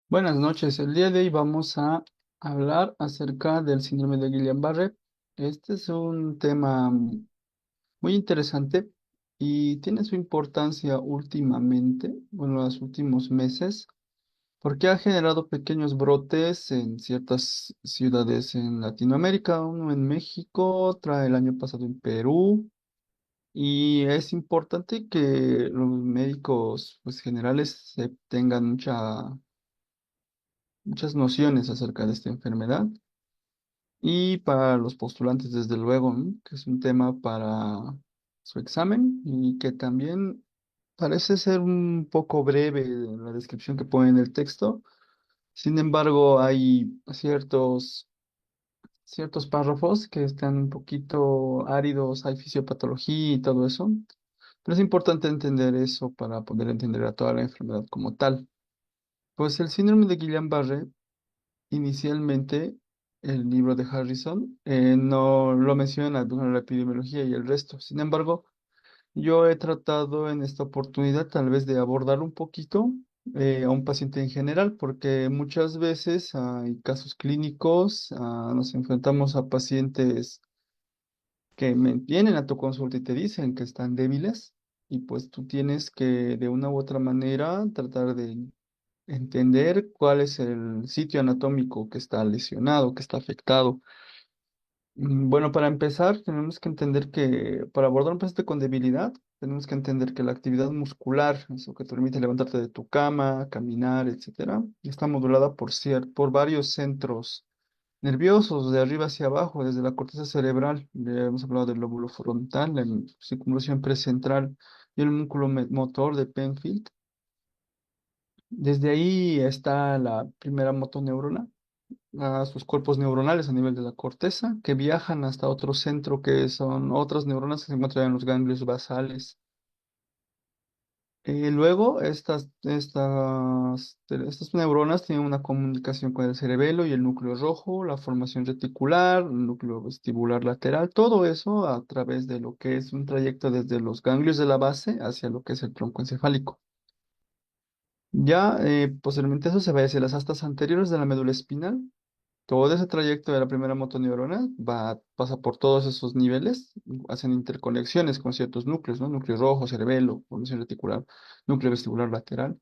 Buenas noches. El día de hoy vamos a hablar acerca del síndrome de Guillain-Barré. Este es un tema muy interesante y tiene su importancia últimamente, bueno, los últimos meses, porque ha generado pequeños brotes en ciertas ciudades en Latinoamérica, uno en México, otra el año pasado en Perú, y es importante que los médicos, pues, generales tengan muchas nociones acerca de esta enfermedad y para los postulantes, desde luego, ¿no? Que es un tema para su examen y que también parece ser un poco breve la descripción que pone en el texto. Sin embargo, hay ciertos párrafos que están un poquito áridos, hay fisiopatología y todo eso, pero es importante entender eso para poder entender a toda la enfermedad como tal. Pues el síndrome de Guillain-Barré. Inicialmente, el libro de Harrison no lo menciona, bueno, la epidemiología y el resto. Sin embargo, yo he tratado en esta oportunidad tal vez de abordar un poquito a un paciente en general, porque muchas veces hay casos clínicos, nos enfrentamos a pacientes que vienen a tu consulta y te dicen que están débiles, y pues tú tienes que de una u otra manera tratar de entender cuál es el sitio anatómico que está lesionado, que está afectado. Bueno, para empezar, tenemos que entender que para abordar un paciente con debilidad, tenemos que entender que la actividad muscular, eso que te permite levantarte de tu cama, caminar, etcétera, está modulada por varios centros nerviosos, de arriba hacia abajo, desde la corteza cerebral. Ya hemos hablado del lóbulo frontal, la circunvolución precentral y el músculo motor de Penfield. Desde ahí está la primera motoneurona, a sus cuerpos neuronales a nivel de la corteza, que viajan hasta otro centro que son otras neuronas que se encuentran en los ganglios basales. Luego, estas neuronas tienen una comunicación con el cerebelo y el núcleo rojo, la formación reticular, el núcleo vestibular lateral, todo eso a través de lo que es un trayecto desde los ganglios de la base hacia lo que es el tronco encefálico. Ya posteriormente eso se va hacia las astas anteriores de la médula espinal. Todo ese trayecto de la primera motoneurona pasa por todos esos niveles, hacen interconexiones con ciertos núcleos, ¿no? Núcleo rojo, cerebelo, formación reticular, núcleo vestibular lateral.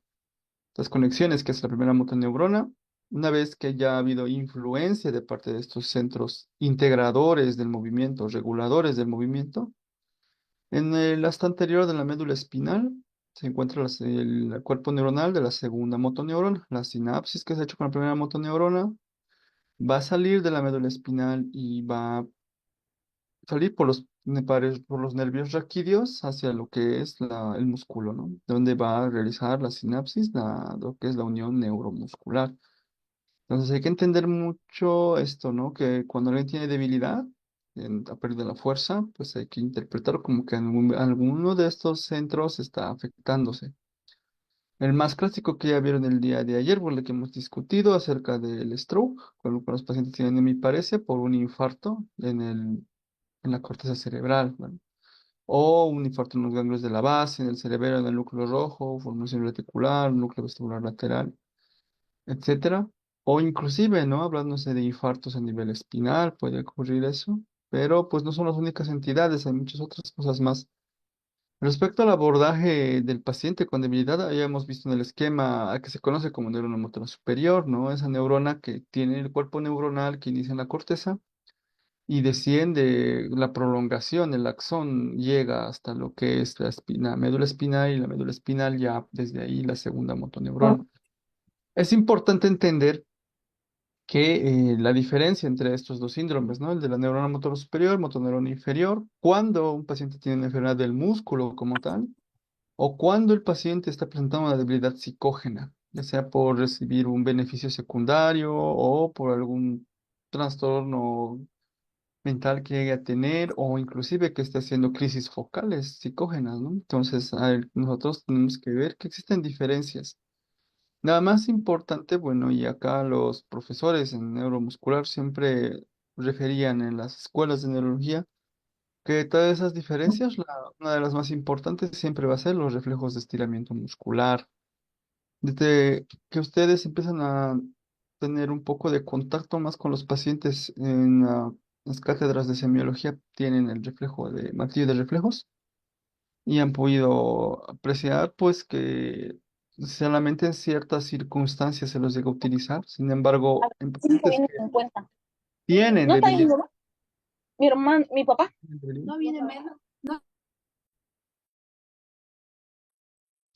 Las conexiones que es la primera motoneurona, una vez que ya ha habido influencia de parte de estos centros integradores del movimiento, reguladores del movimiento, en el asta anterior de la médula espinal se encuentra el cuerpo neuronal de la segunda motoneurona, la sinapsis que se ha hecho con la primera motoneurona va a salir de la médula espinal y va a salir por los nervios raquídeos hacia lo que es el músculo, ¿no? Donde va a realizar la sinapsis, lo que es la unión neuromuscular. Entonces hay que entender mucho esto, ¿no? Que cuando alguien tiene debilidad, ha perdido la fuerza, pues hay que interpretar como que alguno de estos centros está afectándose. El más clásico que ya vieron el día de ayer, por el que hemos discutido acerca del stroke, con los pacientes tienen, me parece, por un infarto en la corteza cerebral, ¿vale? O un infarto en los ganglios de la base, en el cerebelo, en el núcleo rojo, formación reticular, núcleo vestibular lateral, etcétera. O inclusive, ¿no? Hablándose de infartos a nivel espinal, puede ocurrir eso, pero pues no son las únicas entidades, hay muchas otras cosas más. Respecto al abordaje del paciente con debilidad, ya hemos visto en el esquema que se conoce como neurona motora superior, ¿no? Esa neurona que tiene el cuerpo neuronal que inicia en la corteza y desciende la prolongación, el axón llega hasta lo que es médula espinal y la médula espinal ya desde ahí la segunda motoneurona. Es importante entender que la diferencia entre estos dos síndromes, ¿no? El de la neurona motora superior, motoneurona inferior, cuando un paciente tiene una enfermedad del músculo como tal, o cuando el paciente está presentando una debilidad psicógena, ya sea por recibir un beneficio secundario o por algún trastorno mental que llegue a tener o inclusive que esté haciendo crisis focales psicógenas, ¿no? Entonces, nosotros tenemos que ver que existen diferencias. Nada más importante, bueno, y acá los profesores en neuromuscular siempre referían en las escuelas de neurología que todas esas diferencias, una de las más importantes siempre va a ser los reflejos de estiramiento muscular. Desde que ustedes empiezan a tener un poco de contacto más con los pacientes en las cátedras de semiología, tienen el reflejo de martillo de reflejos y han podido apreciar pues que solamente en ciertas circunstancias se los llega a utilizar. Sin A embargo, ver, en cinco pacientes viene que 50. tienen ¿No está ahí mi debilidad, mamá? Mi hermano, mi papá. No viene menos. No.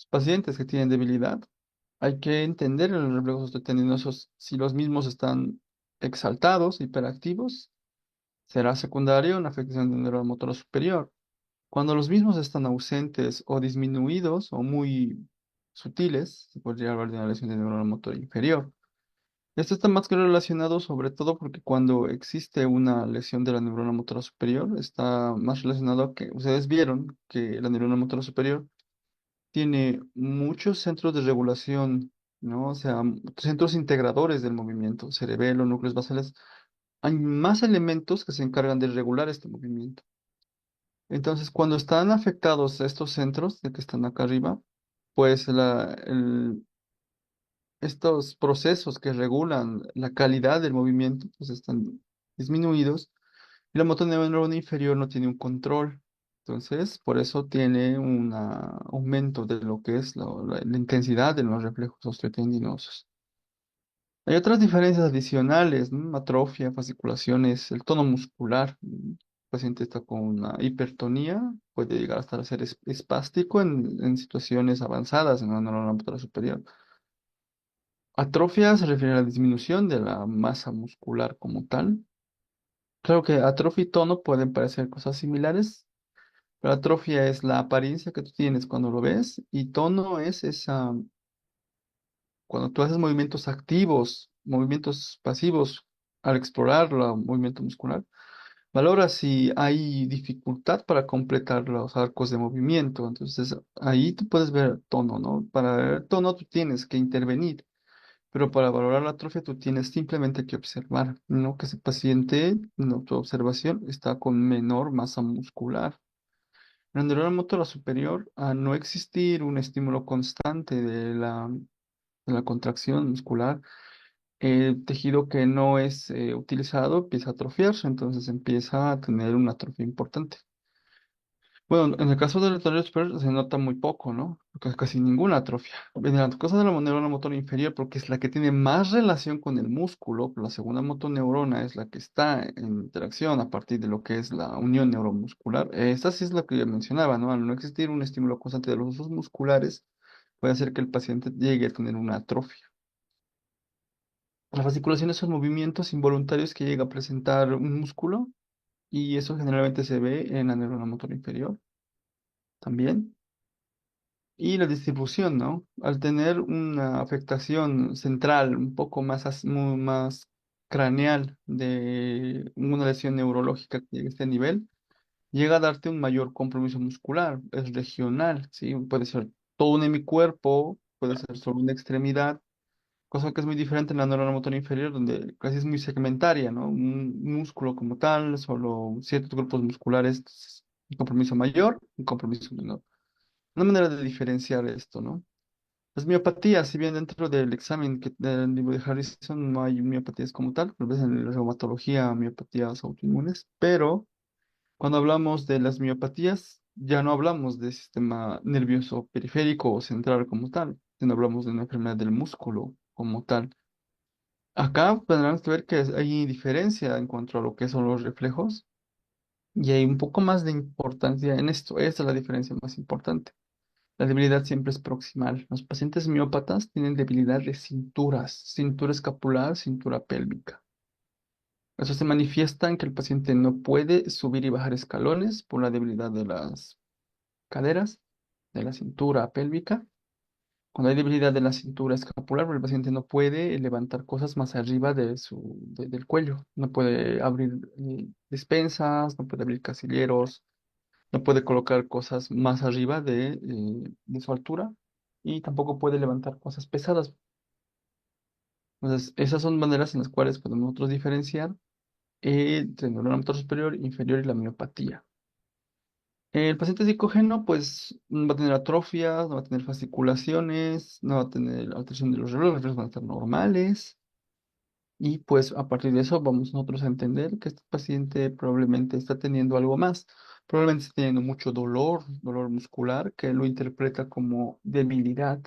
los pacientes que tienen debilidad, hay que entender en los reflejos osteotendinosos si los mismos están exaltados, hiperactivos, será secundario una afectación del neuromotor motor superior. Cuando los mismos están ausentes o disminuidos o muy sutiles, se podría hablar de una lesión del neuromotor motor inferior. Esto está más que relacionado sobre todo porque cuando existe una lesión de la neurona motora superior, está más relacionado a que ustedes vieron que la neurona motora superior tiene muchos centros de regulación, ¿no? O sea, centros integradores del movimiento, cerebelo, núcleos basales. Hay más elementos que se encargan de regular este movimiento. Entonces, cuando están afectados estos centros de que están acá arriba, pues estos procesos que regulan la calidad del movimiento pues están disminuidos y la motoneurona inferior no tiene un control. Entonces, por eso tiene un aumento de lo que es la intensidad de los reflejos osteotendinosos. Hay otras diferencias adicionales, ¿no? Atrofia, fasciculaciones, el tono muscular. El paciente está con una hipertonía, puede llegar hasta ser espástico en situaciones avanzadas en la neurona motora superior. Atrofia se refiere a la disminución de la masa muscular como tal. Claro que atrofia y tono pueden parecer cosas similares, pero atrofia es la apariencia que tú tienes cuando lo ves y tono es esa, cuando tú haces movimientos activos, movimientos pasivos al explorar el movimiento muscular, valora si hay dificultad para completar los arcos de movimiento. Entonces ahí tú puedes ver tono, ¿no? Para ver tono tú tienes que intervenir. Pero para valorar la atrofia tú tienes simplemente que observar, ¿no? Que ese paciente, en tu observación, está con menor masa muscular. En la neurona motora superior, a no existir un estímulo constante de la contracción muscular, el tejido que no es utilizado empieza a atrofiarse, entonces empieza a tener una atrofia importante. Bueno, en el caso del torneo superior se nota muy poco, ¿no? Porque casi ninguna atrofia. En la cosa de la neurona motora inferior, porque es la que tiene más relación con el músculo, la segunda motoneurona es la que está en interacción a partir de lo que es la unión neuromuscular. Esta sí es la que yo mencionaba, ¿no? Al no existir un estímulo constante de los usos musculares, puede hacer que el paciente llegue a tener una atrofia. Las fasciculaciones son movimientos involuntarios que llega a presentar un músculo y eso generalmente se ve en la neurona motora inferior también. Y la distribución, ¿no? Al tener una afectación central un poco más, más craneal de una lesión neurológica que llegue a este nivel, llega a darte un mayor compromiso muscular, es regional, ¿sí? Puede ser todo un hemicuerpo, puede ser solo una extremidad, cosa que es muy diferente en la neurona motora inferior, donde casi es muy segmentaria, ¿no? Un músculo como tal, solo ciertos grupos musculares, un compromiso mayor, un compromiso menor. Una manera de diferenciar esto, ¿no? Las miopatías, si bien dentro del examen del libro de Harrison no hay miopatías como tal, tal vez en la reumatología, miopatías autoinmunes, pero cuando hablamos de las miopatías, ya no hablamos de sistema nervioso periférico o central como tal, sino hablamos de una enfermedad del músculo como tal. Acá tendrán que ver que hay diferencia en cuanto a lo que son los reflejos y hay un poco más de importancia en esto. Esa es la diferencia más importante. La debilidad siempre es proximal. Los pacientes miópatas tienen debilidad de cinturas, cintura escapular, cintura pélvica. Eso se manifiesta en que el paciente no puede subir y bajar escalones por la debilidad de las caderas, de la cintura pélvica. Cuando hay debilidad de la cintura escapular, el paciente no puede levantar cosas más arriba del cuello. No puede abrir despensas, no puede abrir casilleros, no puede colocar cosas más arriba de su altura y tampoco puede levantar cosas pesadas. Entonces, esas son maneras en las cuales podemos nosotros diferenciar entre el neurona motor superior, inferior y la miopatía. El paciente psicógeno, pues, va a tener atrofias, no va a tener fasciculaciones, no va a tener alteración de los reflejos van a estar normales. Y pues a partir de eso vamos nosotros a entender que este paciente probablemente está teniendo algo más. Probablemente está teniendo mucho dolor, dolor muscular, que lo interpreta como debilidad.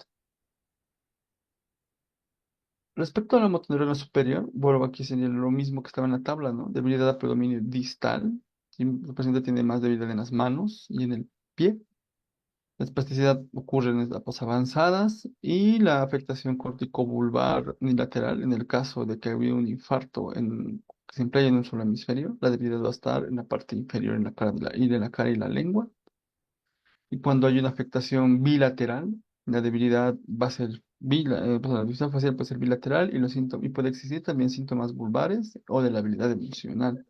Respecto a la motoneurona superior, bueno, aquí sería lo mismo que estaba en la tabla, ¿no? Debilidad a predominio distal. Si el paciente tiene más debilidad en las manos y en el pie. La espasticidad ocurre en etapas avanzadas y la afectación corticobulbar unilateral en el caso de que haya un infarto que se emplea en un solo hemisferio. La debilidad va a estar en la parte inferior en la cara de la cara y la lengua. Y cuando hay una afectación bilateral, la debilidad va a ser perdón, la disfunción facial puede ser bilateral y los síntomas, y puede existir también síntomas vulvares o de la habilidad emocional.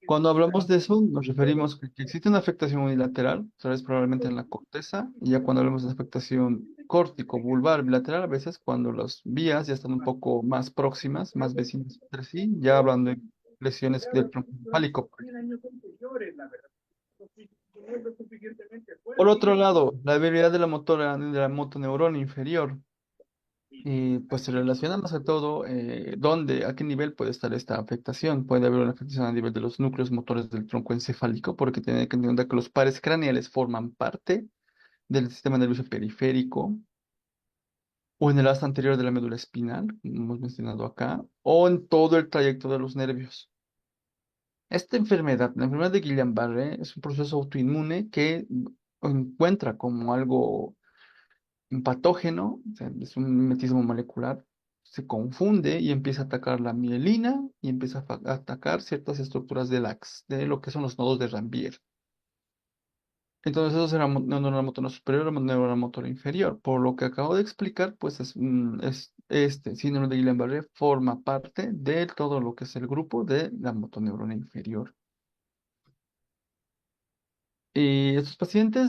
Cuando hablamos de eso, nos referimos a que existe una afectación unilateral, tal probablemente en la corteza, y ya cuando hablamos de afectación córtico-vulvar bilateral, a veces cuando las vías ya están un poco más próximas, más vecinas entre sí, ya hablando de lesiones del tronco encefálico. Por otro lado, la debilidad de de la motoneurona inferior, pues se relaciona más a todo a qué nivel puede estar esta afectación. Puede haber una afectación a nivel de los núcleos motores del tronco encefálico, porque tiene que entender que los pares craneales forman parte del sistema nervioso periférico, o en el asta anterior de la médula espinal, como hemos mencionado acá, o en todo el trayecto de los nervios. Esta enfermedad, la enfermedad de Guillain-Barré, es un proceso autoinmune que encuentra como algo patógeno, o sea, es un mimetismo molecular, se confunde y empieza a atacar la mielina y empieza a atacar ciertas estructuras del AX, de lo que son los nodos de Rambier. Entonces eso será neurona motora superior o neurona motora inferior. Por lo que acabo de explicar, pues este síndrome de Guillain-Barré forma parte de todo lo que es el grupo de la motoneurona inferior. Y estos pacientes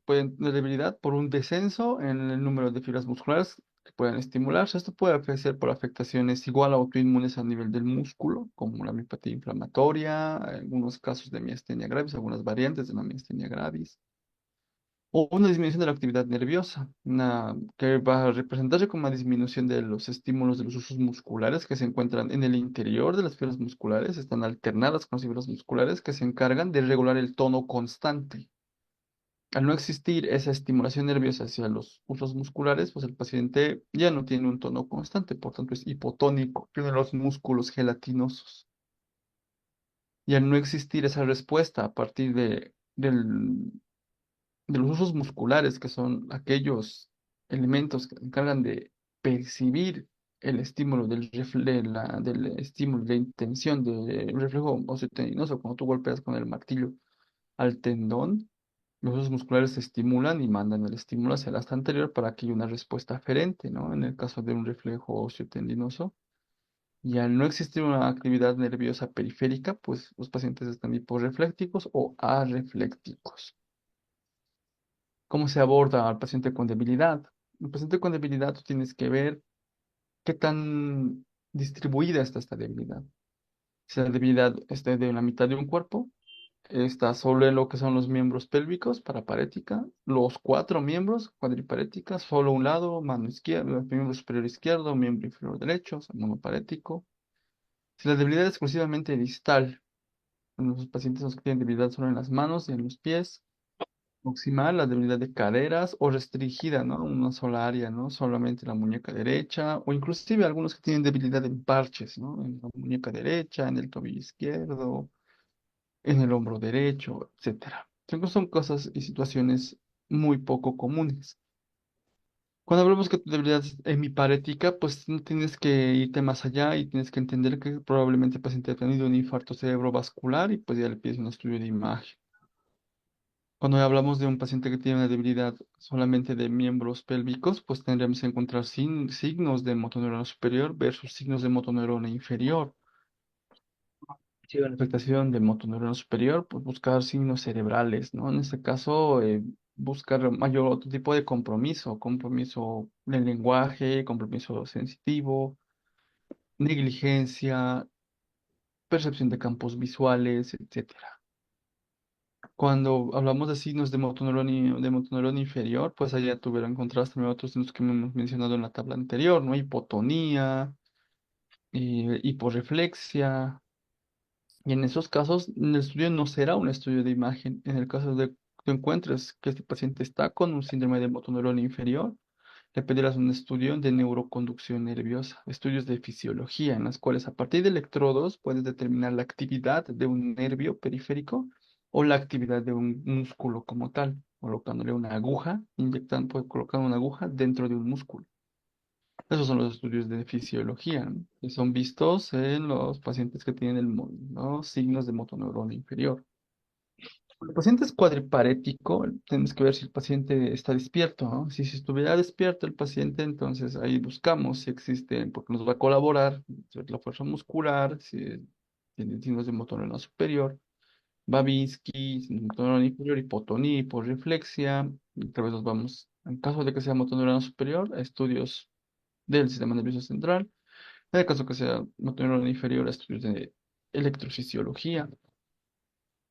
pueden tener debilidad por un descenso en el número de fibras musculares que pueden estimularse. Esto puede ser por afectaciones igual a autoinmunes a nivel del músculo, como la miopatía inflamatoria, algunos casos de miastenia gravis, algunas variantes de la miastenia gravis, o una disminución de la actividad nerviosa, que va a representarse como una disminución de los estímulos de los usos musculares que se encuentran en el interior de las fibras musculares, están alternadas con las fibras musculares que se encargan de regular el tono constante. Al no existir esa estimulación nerviosa hacia los usos musculares, pues el paciente ya no tiene un tono constante, por tanto es hipotónico, tiene los músculos gelatinosos. Y al no existir esa respuesta a partir de los usos musculares, que son aquellos elementos que se encargan de percibir el estímulo del estímulo de intención del reflejo osteotendinoso, cuando tú golpeas con el martillo al tendón, los usos musculares se estimulan y mandan el estímulo hacia el asta anterior para que haya una respuesta aferente, ¿no? En el caso de un reflejo osteotendinoso. Y al no existir una actividad nerviosa periférica, pues los pacientes están hiporreflécticos o arreflécticos. ¿Cómo se aborda al paciente con debilidad? El paciente con debilidad tú tienes que ver qué tan distribuida está esta debilidad. Si la debilidad está de la mitad de un cuerpo, está solo en lo que son los miembros pélvicos, paraparética, los cuatro miembros, cuadriparética, solo un lado, mano izquierda, miembro superior izquierdo, miembro inferior derecho, o sea, monoparético. Si la debilidad es exclusivamente distal, en los pacientes los que tienen debilidad solo en las manos y en los pies, proximal, la debilidad de caderas o restringida, ¿no? Una sola área, ¿no? Solamente la muñeca derecha, o inclusive algunos que tienen debilidad en parches, ¿no? En la muñeca derecha, en el tobillo izquierdo, en el hombro derecho, etcétera. Son cosas y situaciones muy poco comunes. Cuando hablamos que tu debilidad es hemiparética, pues no tienes que irte más allá y tienes que entender que probablemente el paciente ha tenido un infarto cerebrovascular y pues ya le pides un estudio de imagen. Cuando hablamos de un paciente que tiene una debilidad solamente de miembros pélvicos, pues tendremos que encontrar signos de motoneurona superior versus signos de motoneurona inferior. Si hay una afectación de motoneurona superior, pues buscar signos cerebrales, ¿no? En este caso, buscar mayor otro tipo de compromiso, compromiso del lenguaje, compromiso sensitivo, negligencia, percepción de campos visuales, etcétera. Cuando hablamos de signos de motoneurón inferior, pues allá tuvieron encontrados también otros signos que hemos mencionado en la tabla anterior, ¿no? Hipotonía, hiporreflexia. Y en esos casos, el estudio no será un estudio de imagen. En el caso de que tú encuentres que este paciente está con un síndrome de motoneurón inferior, le pedirás un estudio de neuroconducción nerviosa, estudios de fisiología, en las cuales a partir de electrodos puedes determinar la actividad de un nervio periférico o la actividad de un músculo como tal, colocándole una aguja, inyectando, puedes colocar una aguja dentro de un músculo. Esos son los estudios de fisiología, ¿no? Que son vistos en los pacientes que tienen los signos de motoneurona inferior. El paciente es cuadriparético, tenemos que ver si el paciente está despierto, ¿no? Si estuviera despierto el paciente, entonces ahí buscamos si existe, porque nos va a colaborar la fuerza muscular, si tiene signos de motor superior, Babinski, motor inferior, hipotonía, hiporreflexia. Y otra vez nos vamos, en caso de que sea motor superior, a estudios del sistema nervioso central. En el caso que sea motor inferior, a estudios de electrofisiología.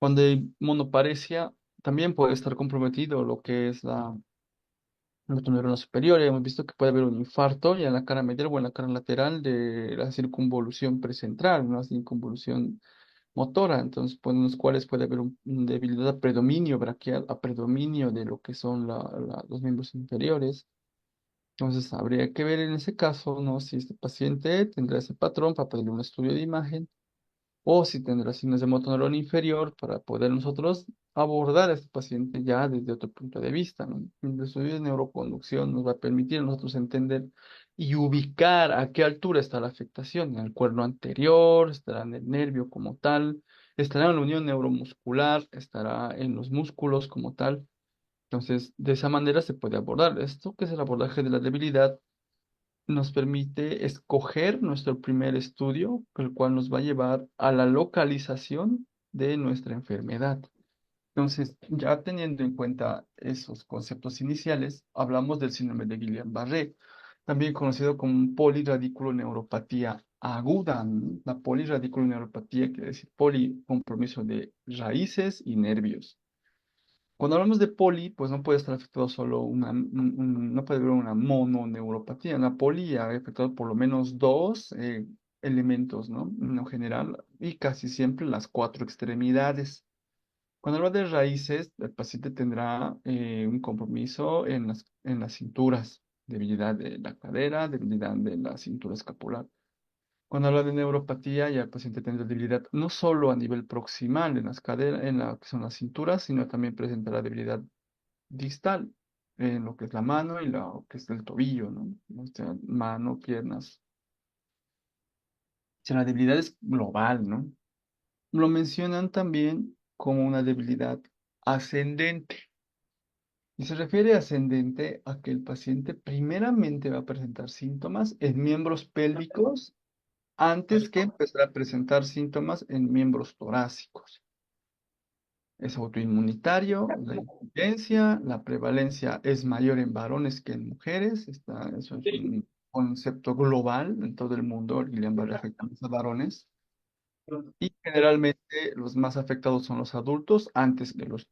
Cuando hay monoparesia, también puede estar comprometido lo que es la neurona superior. Hemos visto que puede haber un infarto ya en la cara medial o en la cara lateral de la circunvolución precentral, una circunvolución motora. Entonces, pues, en los cuales puede haber un debilidad a predominio braquial, a predominio de lo que son los miembros inferiores. Entonces, habría que ver en ese caso, ¿no? Si este paciente tendrá ese patrón para pedirle un estudio de imagen o si tendrá signos de motoneuron inferior para poder nosotros abordar a este paciente ya desde otro punto de vista, ¿no? El estudio de neuroconducción nos va a permitir a nosotros entender y ubicar a qué altura está la afectación, en el cuerno anterior, estará en el nervio como tal, estará en la unión neuromuscular, estará en los músculos como tal. Entonces, de esa manera se puede abordar esto, que es el abordaje de la debilidad nos permite escoger nuestro primer estudio, el cual nos va a llevar a la localización de nuestra enfermedad. Entonces, ya teniendo en cuenta esos conceptos iniciales, hablamos del síndrome de Guillain-Barré, también conocido como polirradiculoneuropatía aguda, ¿no? La polirradiculoneuropatía quiere decir poli, compromiso de raíces y nervios. Cuando hablamos de poli, pues no puede estar afectado solo no puede haber una mononeuropatía. La poli ha afectado por lo menos dos elementos, ¿no? En lo general, y casi siempre las cuatro extremidades. Cuando habla de raíces, el paciente tendrá un compromiso en las cinturas, debilidad de la cadera, debilidad de la cintura escapular. Cuando habla de neuropatía, ya el paciente tendrá debilidad no solo a nivel proximal en las caderas, en la que son las cinturas, sino también presentará debilidad distal, en lo que es la mano y lo que es el tobillo, ¿no? O sea, mano, piernas. O sea, la debilidad es global, ¿no? Lo mencionan también como una debilidad ascendente. Y se refiere ascendente a que el paciente primeramente va a presentar síntomas en miembros pélvicos antes que empezar a presentar síntomas en miembros torácicos. Es autoinmunitario, la impotencia, la prevalencia es mayor en varones que en mujeres. Eso es un concepto global en todo el mundo. Guillain-Barré afecta más a varones. Y generalmente los más afectados son los adultos antes que los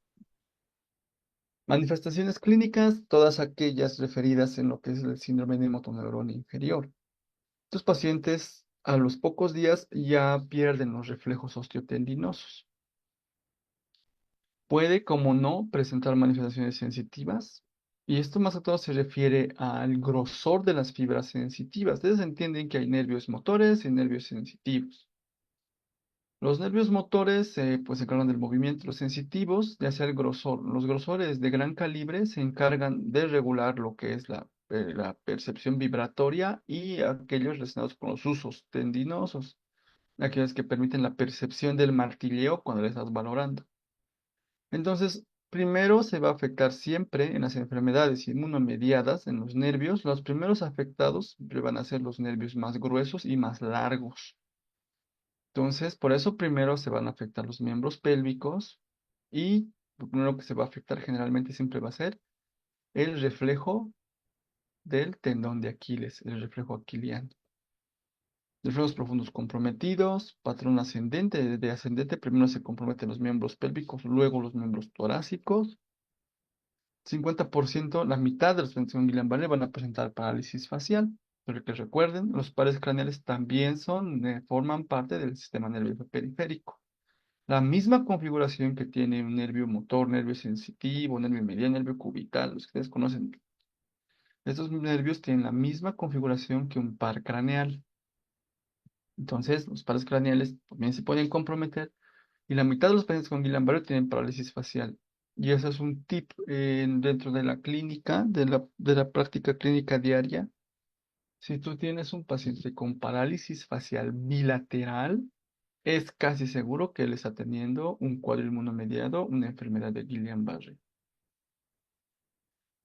manifestaciones clínicas, todas aquellas referidas en lo que es el síndrome de motoneurona inferior. Estos pacientes a los pocos días ya pierden los reflejos osteotendinosos. Puede, como no, presentar manifestaciones sensitivas. Y esto más que todo se refiere al grosor de las fibras sensitivas. Ustedes entienden que hay nervios motores y nervios sensitivos. Los nervios motores pues se encargan del movimiento, los sensitivos de hacer grosor. Los grosores de gran calibre se encargan de regular lo que es la percepción vibratoria y aquellos relacionados con los usos tendinosos, aquellos que permiten la percepción del martilleo cuando le estás valorando. Entonces, primero se va a afectar siempre en las enfermedades inmunomediadas, en los nervios. Los primeros afectados siempre van a ser los nervios más gruesos y más largos. Entonces, por eso primero se van a afectar los miembros pélvicos y lo primero que se va a afectar generalmente siempre va a ser el reflejo del tendón de Aquiles, el reflejo aquiliano. Reflejos profundos comprometidos, patrón ascendente. De ascendente primero se comprometen los miembros pélvicos, luego los miembros torácicos. 50%, la mitad de los pacientes con Guillain-Barré van a presentar parálisis facial. Pero que recuerden, los pares craneales también forman parte del sistema nervioso periférico. La misma configuración que tiene un nervio motor, nervio sensitivo, nervio mediano, nervio cubital, los que ustedes conocen. Estos nervios tienen la misma configuración que un par craneal. Entonces, los pares craneales también se pueden comprometer y la mitad de los pacientes con Guillain-Barré tienen parálisis facial. Y eso es un tip dentro de la clínica, de la práctica clínica diaria. Si tú tienes un paciente con parálisis facial bilateral, es casi seguro que él está teniendo un cuadro inmunomediado, una enfermedad de Guillain-Barré.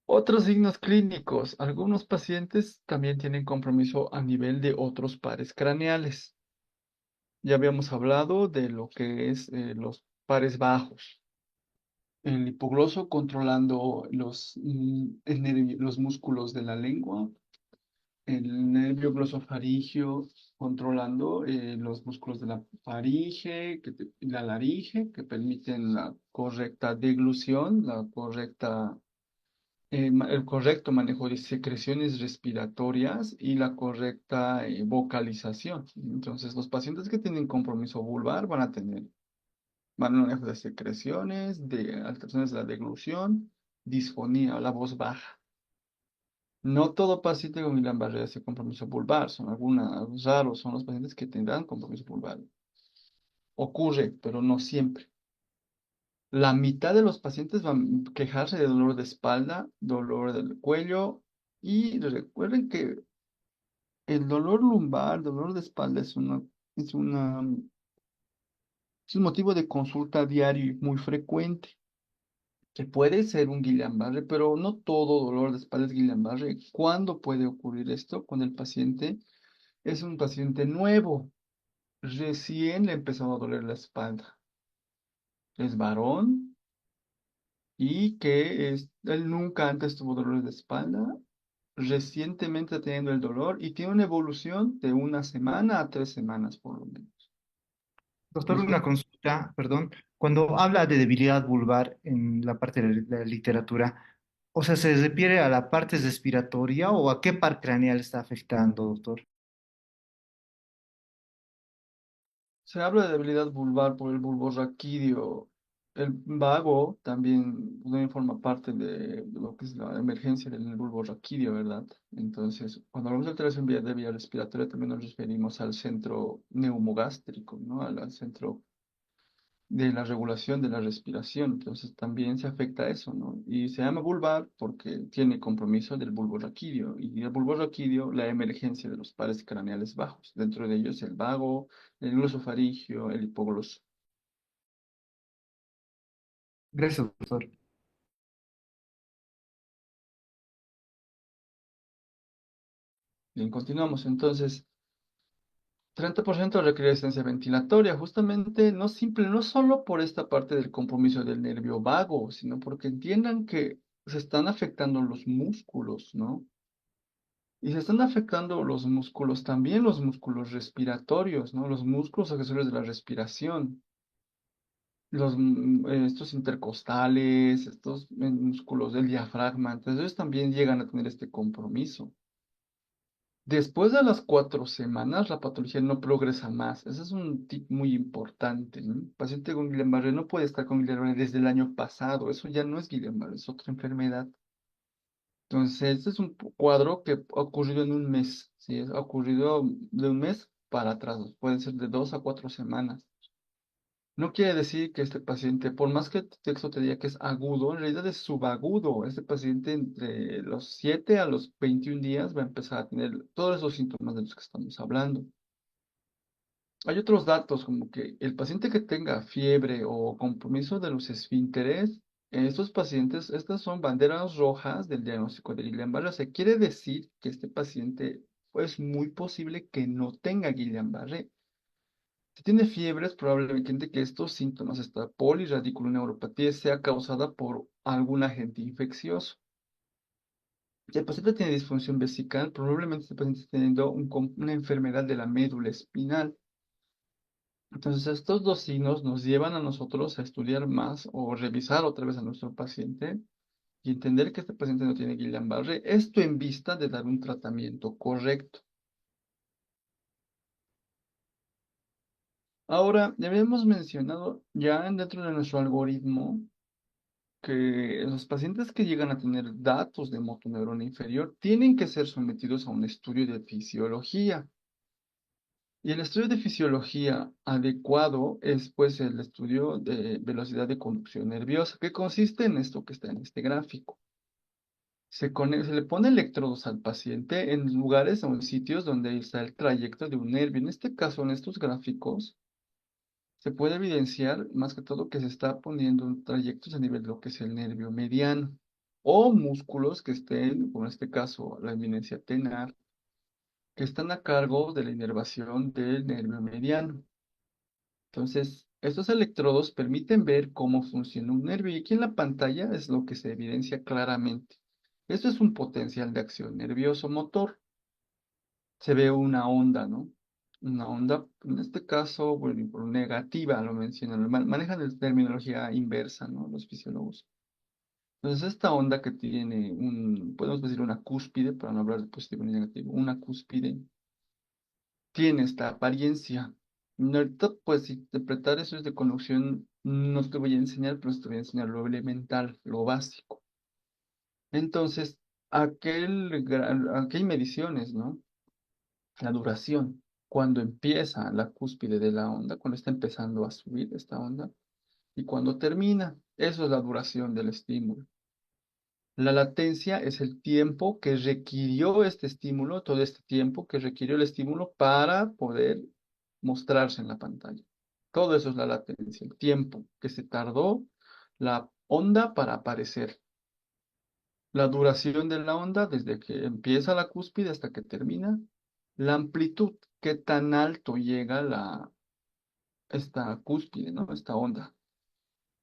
Otros signos clínicos. Algunos pacientes también tienen compromiso a nivel de otros pares craneales. Ya habíamos hablado de lo que es los pares bajos. El hipogloso controlando los músculos de la lengua. El nervio glosofaringio controlando los músculos de la faringe, y la laringe, que permiten la correcta deglución, el correcto manejo de secreciones respiratorias y la correcta vocalización. Entonces, los pacientes que tienen compromiso vulvar van a tener mal manejo de secreciones, de alteraciones de la deglución, disfonía, la voz baja. No todo paciente con Guillain-Barré hace compromiso vulvar, son algunos raros, son los pacientes que tendrán compromiso vulvar. Ocurre, pero no siempre. La mitad de los pacientes van a quejarse de dolor de espalda, dolor del cuello, y recuerden que el dolor lumbar, dolor de espalda es una, es un motivo de consulta diario y muy frecuente, que puede ser un Guillain-Barré, pero no todo dolor de espalda es Guillain-Barré. ¿Cuándo puede ocurrir esto? Cuando el paciente es un paciente nuevo, recién le empezó a doler la espalda. Es varón y él nunca antes tuvo dolores de espalda, recientemente está teniendo el dolor y tiene una evolución de una semana a 3 semanas por lo menos. Doctor, Los una pacientes consulta, perdón. Cuando habla de debilidad vulvar en la parte de la literatura, o sea, ¿se refiere a la parte respiratoria o a qué par craneal está afectando, doctor? Se habla de debilidad vulvar por el bulbo raquídeo. El vago también forma parte de lo que es la emergencia del bulbo raquídeo, ¿verdad? Entonces, cuando hablamos de alteración de vía respiratoria, también nos referimos al centro neumogástrico, ¿no? Al centro de la regulación de la respiración. Entonces, también se afecta a eso, ¿no? Y se llama vulvar porque tiene compromiso del bulbo raquídeo. Y el bulbo raquídeo, la emergencia de los pares craneales bajos. Dentro de ellos, el vago, el glosofaringio, el hipogloso. Gracias, doctor. Bien, continuamos. Entonces, 30% requiere asistencia ventilatoria, justamente no solo por esta parte del compromiso del nervio vago, sino porque entiendan que se están afectando los músculos, ¿no? Y se están afectando los músculos, también los músculos respiratorios, ¿no? Los músculos accesorios de la respiración, estos intercostales, estos músculos del diafragma, entonces ellos también llegan a tener este compromiso. Después de las 4 semanas, la patología no progresa más. Ese es un tip muy importante, ¿no? El paciente con Guillain-Barré no puede estar con Guillain-Barré desde el año pasado. Eso ya no es Guillain-Barré, es otra enfermedad. Entonces, este es un cuadro que ha ocurrido en un mes. Sí, ha ocurrido de un mes para atrás. Puede ser de 2 a 4 semanas. No quiere decir que este paciente, por más que el texto te diga que es agudo, en realidad es subagudo. Este paciente entre los 7 a los 21 días va a empezar a tener todos esos síntomas de los que estamos hablando. Hay otros datos como que el paciente que tenga fiebre o compromiso de los esfínteres, estos pacientes, estas son banderas rojas del diagnóstico de Guillain-Barré. O sea, quiere decir que este paciente es muy posible que no tenga Guillain-Barré. Si tiene fiebre, es probablemente que estos síntomas, esta polirradiculoneuropatía, sea causada por algún agente infeccioso. Si el paciente tiene disfunción vesical, probablemente este paciente esté teniendo una enfermedad de la médula espinal. Entonces, estos dos signos nos llevan a nosotros a estudiar más o revisar otra vez a nuestro paciente y entender que este paciente no tiene Guillain-Barré. Esto en vista de dar un tratamiento correcto. Ahora, ya habíamos mencionado ya dentro de nuestro algoritmo que los pacientes que llegan a tener datos de motoneurona inferior tienen que ser sometidos a un estudio de fisiología. Y el estudio de fisiología adecuado es pues el estudio de velocidad de conducción nerviosa, que consiste en esto que está en este gráfico. Se le pone electrodos al paciente en lugares o en sitios donde está el trayecto de un nervio. En este caso, en estos gráficos, se puede evidenciar más que todo que se está poniendo un trayectos a nivel de lo que es el nervio mediano o músculos que estén, como en este caso la eminencia tenar, que están a cargo de la inervación del nervio mediano. Entonces, estos electrodos permiten ver cómo funciona un nervio y aquí en la pantalla es lo que se evidencia claramente. Esto es un potencial de acción nervioso motor. Se ve una onda, ¿no? Una onda, en este caso, bueno, por negativa, lo mencionan, manejan la terminología inversa, ¿no? Los fisiólogos. Entonces, esta onda que tiene podemos decir una cúspide, para no hablar de positivo ni negativo, una cúspide, tiene esta apariencia. No, ahorita, pues, interpretar eso es de conducción, no te voy a enseñar, pero te voy a enseñar lo elemental, lo básico. Entonces, aquí hay mediciones, ¿no? La duración, cuando empieza la cúspide de la onda, cuando está empezando a subir esta onda, y cuando termina, eso es la duración del estímulo. La latencia es el tiempo que requirió este estímulo, todo este tiempo que requirió el estímulo para poder mostrarse en la pantalla. Todo eso es la latencia, el tiempo que se tardó la onda para aparecer. La duración de la onda desde que empieza la cúspide hasta que termina. La amplitud, qué tan alto llega esta cúspide, ¿no? Esta onda.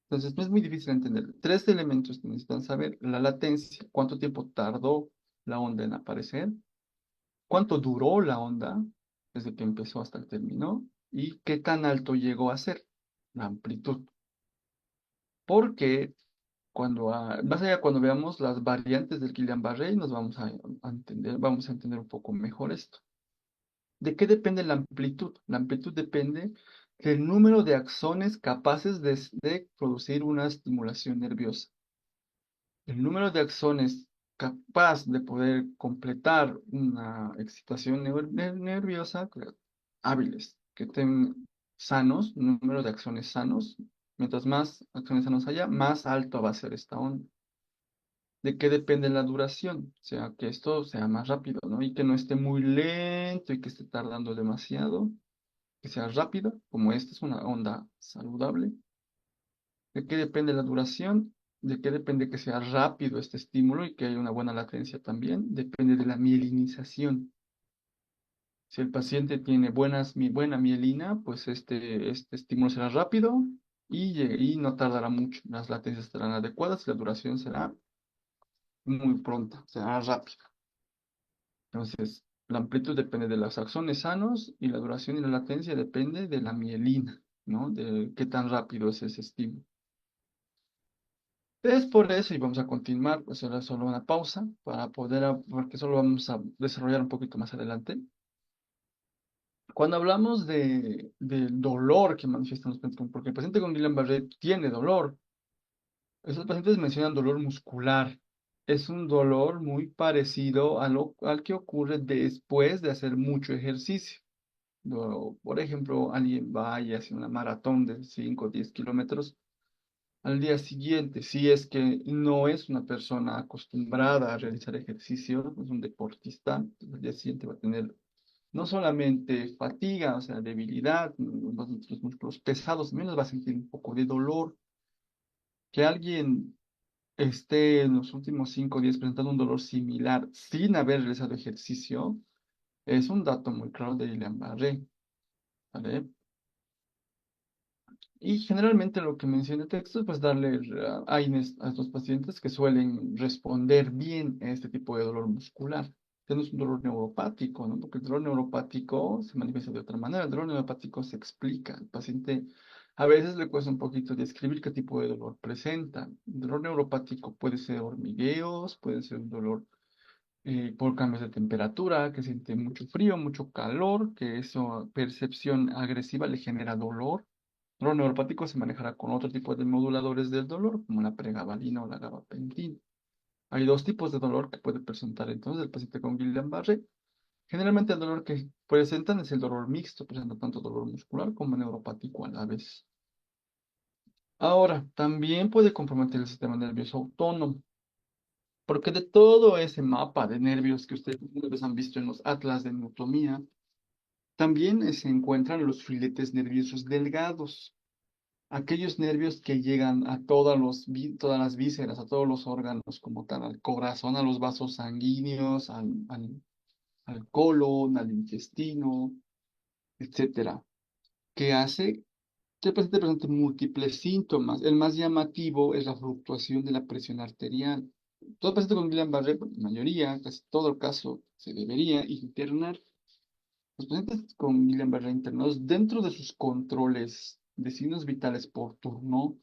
Entonces, no es muy difícil entender. Tres elementos que necesitan saber: la latencia, cuánto tiempo tardó la onda en aparecer, cuánto duró la onda desde que empezó hasta que terminó, y qué tan alto llegó a ser, la amplitud. Porque más allá cuando veamos las variantes del Guillain-Barré, nos vamos a entender un poco mejor esto. ¿De qué depende la amplitud? La amplitud depende del número de axones capaces de producir una estimulación nerviosa. El número de axones capaz de poder completar una excitación nerviosa, hábiles, que estén sanos, número de axones sanos, mientras más axones sanos haya, más alto va a ser esta onda. ¿De qué depende la duración? O sea, que esto sea más rápido, ¿no? Y que no esté muy lento y que esté tardando demasiado, que sea rápido, como esta es una onda saludable. ¿De qué depende la duración? ¿De qué depende que sea rápido este estímulo y que haya una buena latencia también? Depende de la mielinización. Si el paciente tiene buena mielina, pues este estímulo será rápido y no tardará mucho. Las latencias estarán adecuadas y la duración será muy pronta, será rápida. Entonces, la amplitud depende de los axones sanos y la duración y la latencia depende de la mielina, ¿no? De qué tan rápido es ese estímulo. Es por eso, y vamos a continuar, pues ahora solo una pausa para porque solo vamos a desarrollar un poquito más adelante. Cuando hablamos del dolor que manifiestan los pacientes, porque el paciente con Guillain-Barré tiene dolor, esos pacientes mencionan dolor muscular. Es un dolor muy parecido al que ocurre después de hacer mucho ejercicio. Por ejemplo, alguien va y hace una maratón de 5 o 10 kilómetros. Al día siguiente, si es que no es una persona acostumbrada a realizar ejercicio, es un deportista, al día siguiente va a tener no solamente fatiga, o sea, debilidad, los músculos pesados, también va a sentir un poco de dolor. Que alguien esté en los últimos 5 días presentando un dolor similar sin haber realizado ejercicio, es un dato muy claro de Guillain-Barré, ¿vale? Y generalmente lo que menciona el texto es pues darle AINES a estos pacientes que suelen responder bien a este tipo de dolor muscular. Que no es un dolor neuropático, ¿no? Porque el dolor neuropático se manifiesta de otra manera. El dolor neuropático se explica. El paciente a veces le cuesta un poquito describir qué tipo de dolor presenta. El dolor neuropático puede ser hormigueos, puede ser un dolor por cambios de temperatura, que siente mucho frío, mucho calor, que eso, percepción agresiva le genera dolor. El dolor neuropático se manejará con otro tipo de moduladores del dolor, como la pregabalina o la gabapentina. Hay dos tipos de dolor que puede presentar entonces el paciente con Guillain-Barré. Generalmente el dolor que presentan es el dolor mixto, presenta tanto dolor muscular como neuropático a la vez. Ahora, también puede comprometer el sistema nervioso autónomo. Porque de todo ese mapa de nervios que ustedes han visto en los atlas de anatomía, también se encuentran los filetes nerviosos delgados, aquellos nervios que llegan a todas las vísceras, a todos los órganos como tal, al corazón, a los vasos sanguíneos, al colon, al intestino, etcétera, que hace que el paciente presente múltiples síntomas. El más llamativo es la fluctuación de la presión arterial. Todo paciente con Guillain-Barré, la mayoría, casi todo el caso, se debería internar. Los pacientes con Guillain-Barré internados, dentro de sus controles de signos vitales por turno,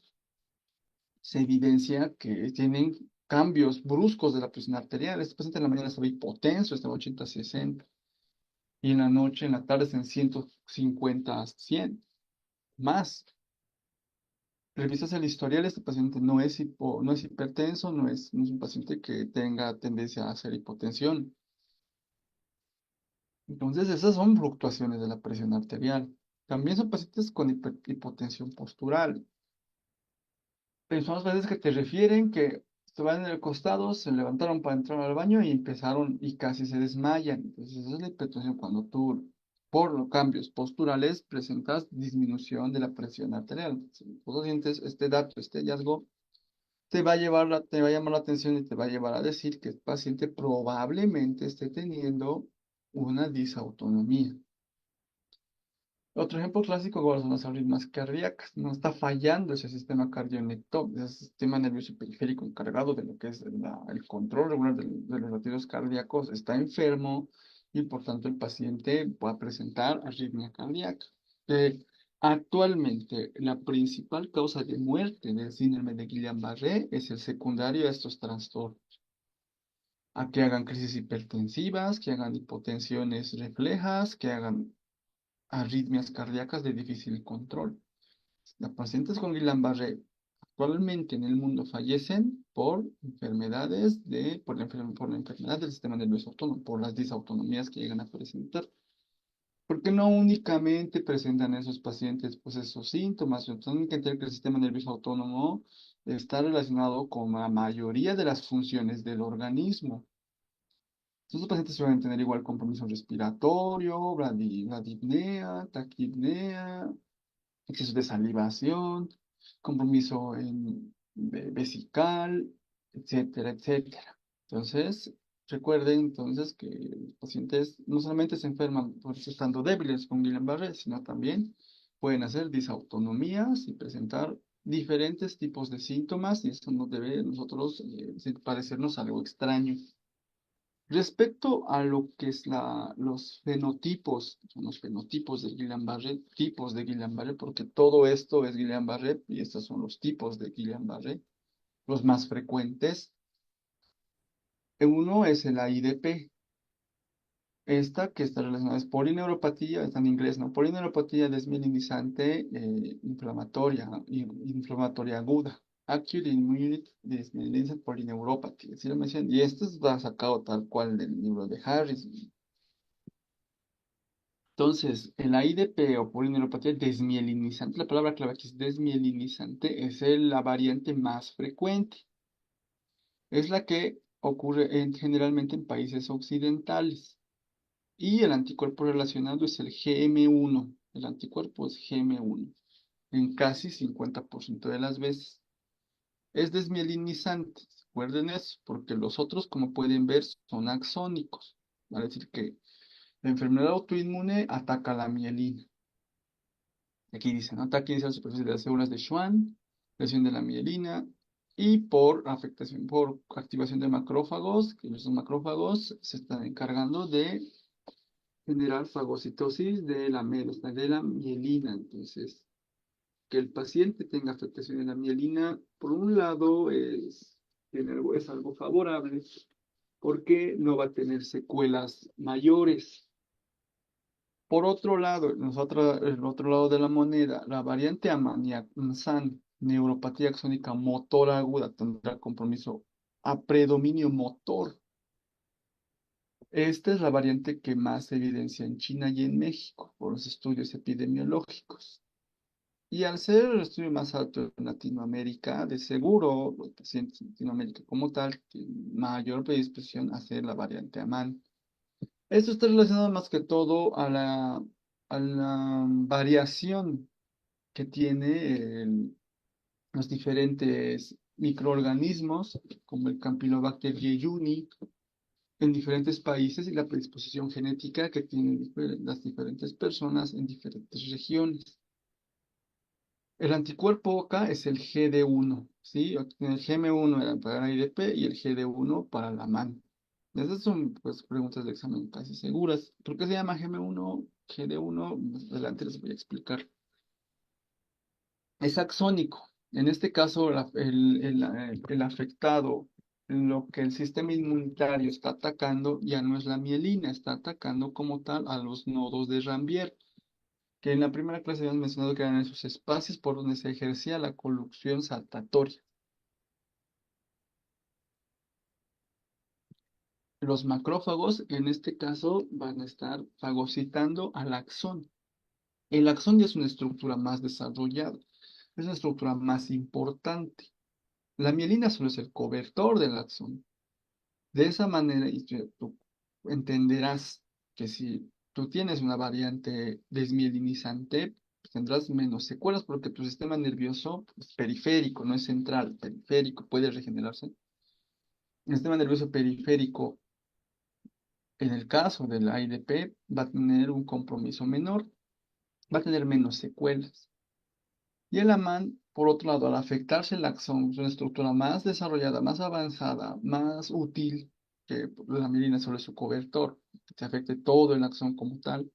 se evidencia que tienen cambios bruscos de la presión arterial. Este paciente en la mañana estaba hipotenso, estaba 80-60, y en la noche, en la tarde, está en 150-100, más. Revisas el historial, este paciente no es hipertenso, no es un paciente que tenga tendencia a hacer hipotensión. Entonces, esas son fluctuaciones de la presión arterial. También son pacientes con hipotensión postural. Son las veces que te refieren que se van en el costado, se levantaron para entrar al baño y empezaron y casi se desmayan. Entonces, esa es la hipertensión cuando tú, por los cambios posturales, presentas disminución de la presión arterial. Si tú sientes este dato, este hallazgo, te va a llamar la atención y te va a llevar a decir que el paciente probablemente esté teniendo una disautonomía. Otro ejemplo clásico igual son las arritmias cardíacas. No está fallando ese sistema cardiolector, ese sistema nervioso periférico encargado de lo que es el control regular de los latidos cardíacos. Está enfermo y por tanto el paciente va a presentar arritmia cardíaca. Eh, Actualmente, la principal causa de muerte del síndrome de Guillain-Barré es el secundario a estos trastornos. A que hagan crisis hipertensivas, que hagan hipotensiones reflejas, que hagan arritmias cardíacas de difícil control. Las pacientes con Guillain-Barré actualmente en el mundo fallecen por por la enfermedad del sistema nervioso autónomo, por las disautonomías que llegan a presentar. Porque no únicamente presentan esos pacientes pues esos síntomas, sino tienen que entender que el sistema nervioso autónomo está relacionado con la mayoría de las funciones del organismo. Estos pacientes suelen tener igual compromiso respiratorio, bradipnea, taquipnea, exceso de salivación, compromiso vesical, etcétera, etcétera. Entonces, recuerden entonces que los pacientes no solamente se enferman por estando débiles con Guillain-Barré, sino también pueden hacer disautonomías y presentar diferentes tipos de síntomas y eso no debe nosotros parecernos algo extraño. Respecto a lo que es los fenotipos, son los fenotipos de Guillain-Barré, tipos de Guillain-Barré, porque todo esto es Guillain-Barré y estos son los tipos de Guillain-Barré, los más frecuentes. Uno es el AIDP, esta que está relacionada es polineuropatía, está en inglés, ¿no? Polineuropatía desmielinizante inflamatoria aguda. Acute Immune Desmielinizant Polyneuropathy, así lo mencionan. Y esto está sacado tal cual del libro de Harris. Entonces, el AIDP o polineuropatía desmielinizante, la palabra clave aquí es desmielinizante, es la variante más frecuente. Es la que ocurre generalmente en países occidentales. Y el anticuerpo relacionado es el GM1. El anticuerpo es GM1 en casi 50% de las veces. Es desmielinizante, recuerden eso, porque los otros, como pueden ver, son axónicos. Es decir, que la enfermedad autoinmune ataca la mielina. Aquí dice, ¿no? Ataque inicial superficial de las células de Schwann, lesión de la mielina y por afectación, por activación de macrófagos, que los macrófagos se están encargando de generar fagocitosis de la mielina. Entonces, que el paciente tenga afectación de la mielina, por un lado, es algo favorable porque no va a tener secuelas mayores. Por otro lado, el otro lado de la moneda, la variante AMAN-SAN, neuropatía axónica motor aguda, tendrá compromiso a predominio motor. Esta es la variante que más se evidencia en China y en México por los estudios epidemiológicos. Y al ser el estudio más alto en Latinoamérica, de seguro los pacientes en Latinoamérica como tal tienen mayor predisposición a hacer la variante AMAN. Esto está relacionado más que todo a la variación que tiene los diferentes microorganismos, como el Campylobacter jejuni, en diferentes países y la predisposición genética que tienen las diferentes personas en diferentes regiones. El anticuerpo acá es el GD1, ¿sí? El GM1 era para la IDP y el GD1 para la MAN. Esas son pues preguntas de examen casi seguras. ¿Por qué se llama GM1, GD1? Más adelante les voy a explicar. Es axónico. En este caso, el afectado, lo que el sistema inmunitario está atacando ya no es la mielina, está atacando como tal a los nodos de Rambier, que en la primera clase habíamos mencionado que eran esos espacios por donde se ejercía la conducción saltatoria. Los macrófagos, en este caso, van a estar fagocitando al axón. El axón ya es una estructura más desarrollada, es una estructura más importante. La mielina solo es el cobertor del axón. De esa manera, tú entenderás que si tú tienes una variante desmielinizante, pues tendrás menos secuelas porque tu sistema nervioso es periférico, no es central, periférico, puede regenerarse. El sistema nervioso periférico, en el caso del AIDP, va a tener un compromiso menor, va a tener menos secuelas. Y el AMAN, por otro lado, al afectarse el axón, es una estructura más desarrollada, más avanzada, más útil, que la mielina solo es su cobertor, que te afecte todo el axón como tal,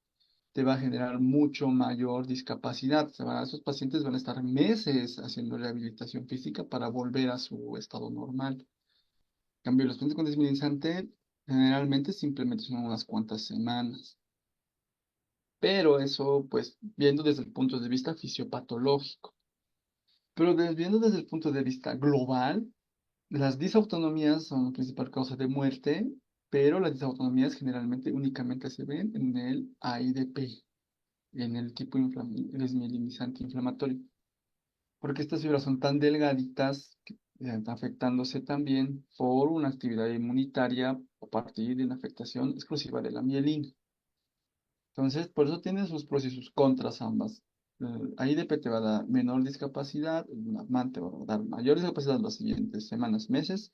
te va a generar mucho mayor discapacidad. Esos pacientes van a estar meses haciendo rehabilitación física para volver a su estado normal. En cambio, los pacientes con desminimizante generalmente simplemente son unas cuantas semanas. Pero eso, pues, viendo desde el punto de vista fisiopatológico. Pero viendo desde el punto de vista global, las disautonomías son la principal causa de muerte, pero las disautonomías generalmente únicamente se ven en el AIDP, en el tipo desmielinizante inflamatorio, porque estas fibras son tan delgaditas que están afectándose también por una actividad inmunitaria a partir de una afectación exclusiva de la mielina. Entonces, por eso tiene sus pros y sus contras ambas. AIDP te va a dar menor discapacidad, una MAN te va a dar mayor discapacidad en las siguientes semanas, meses,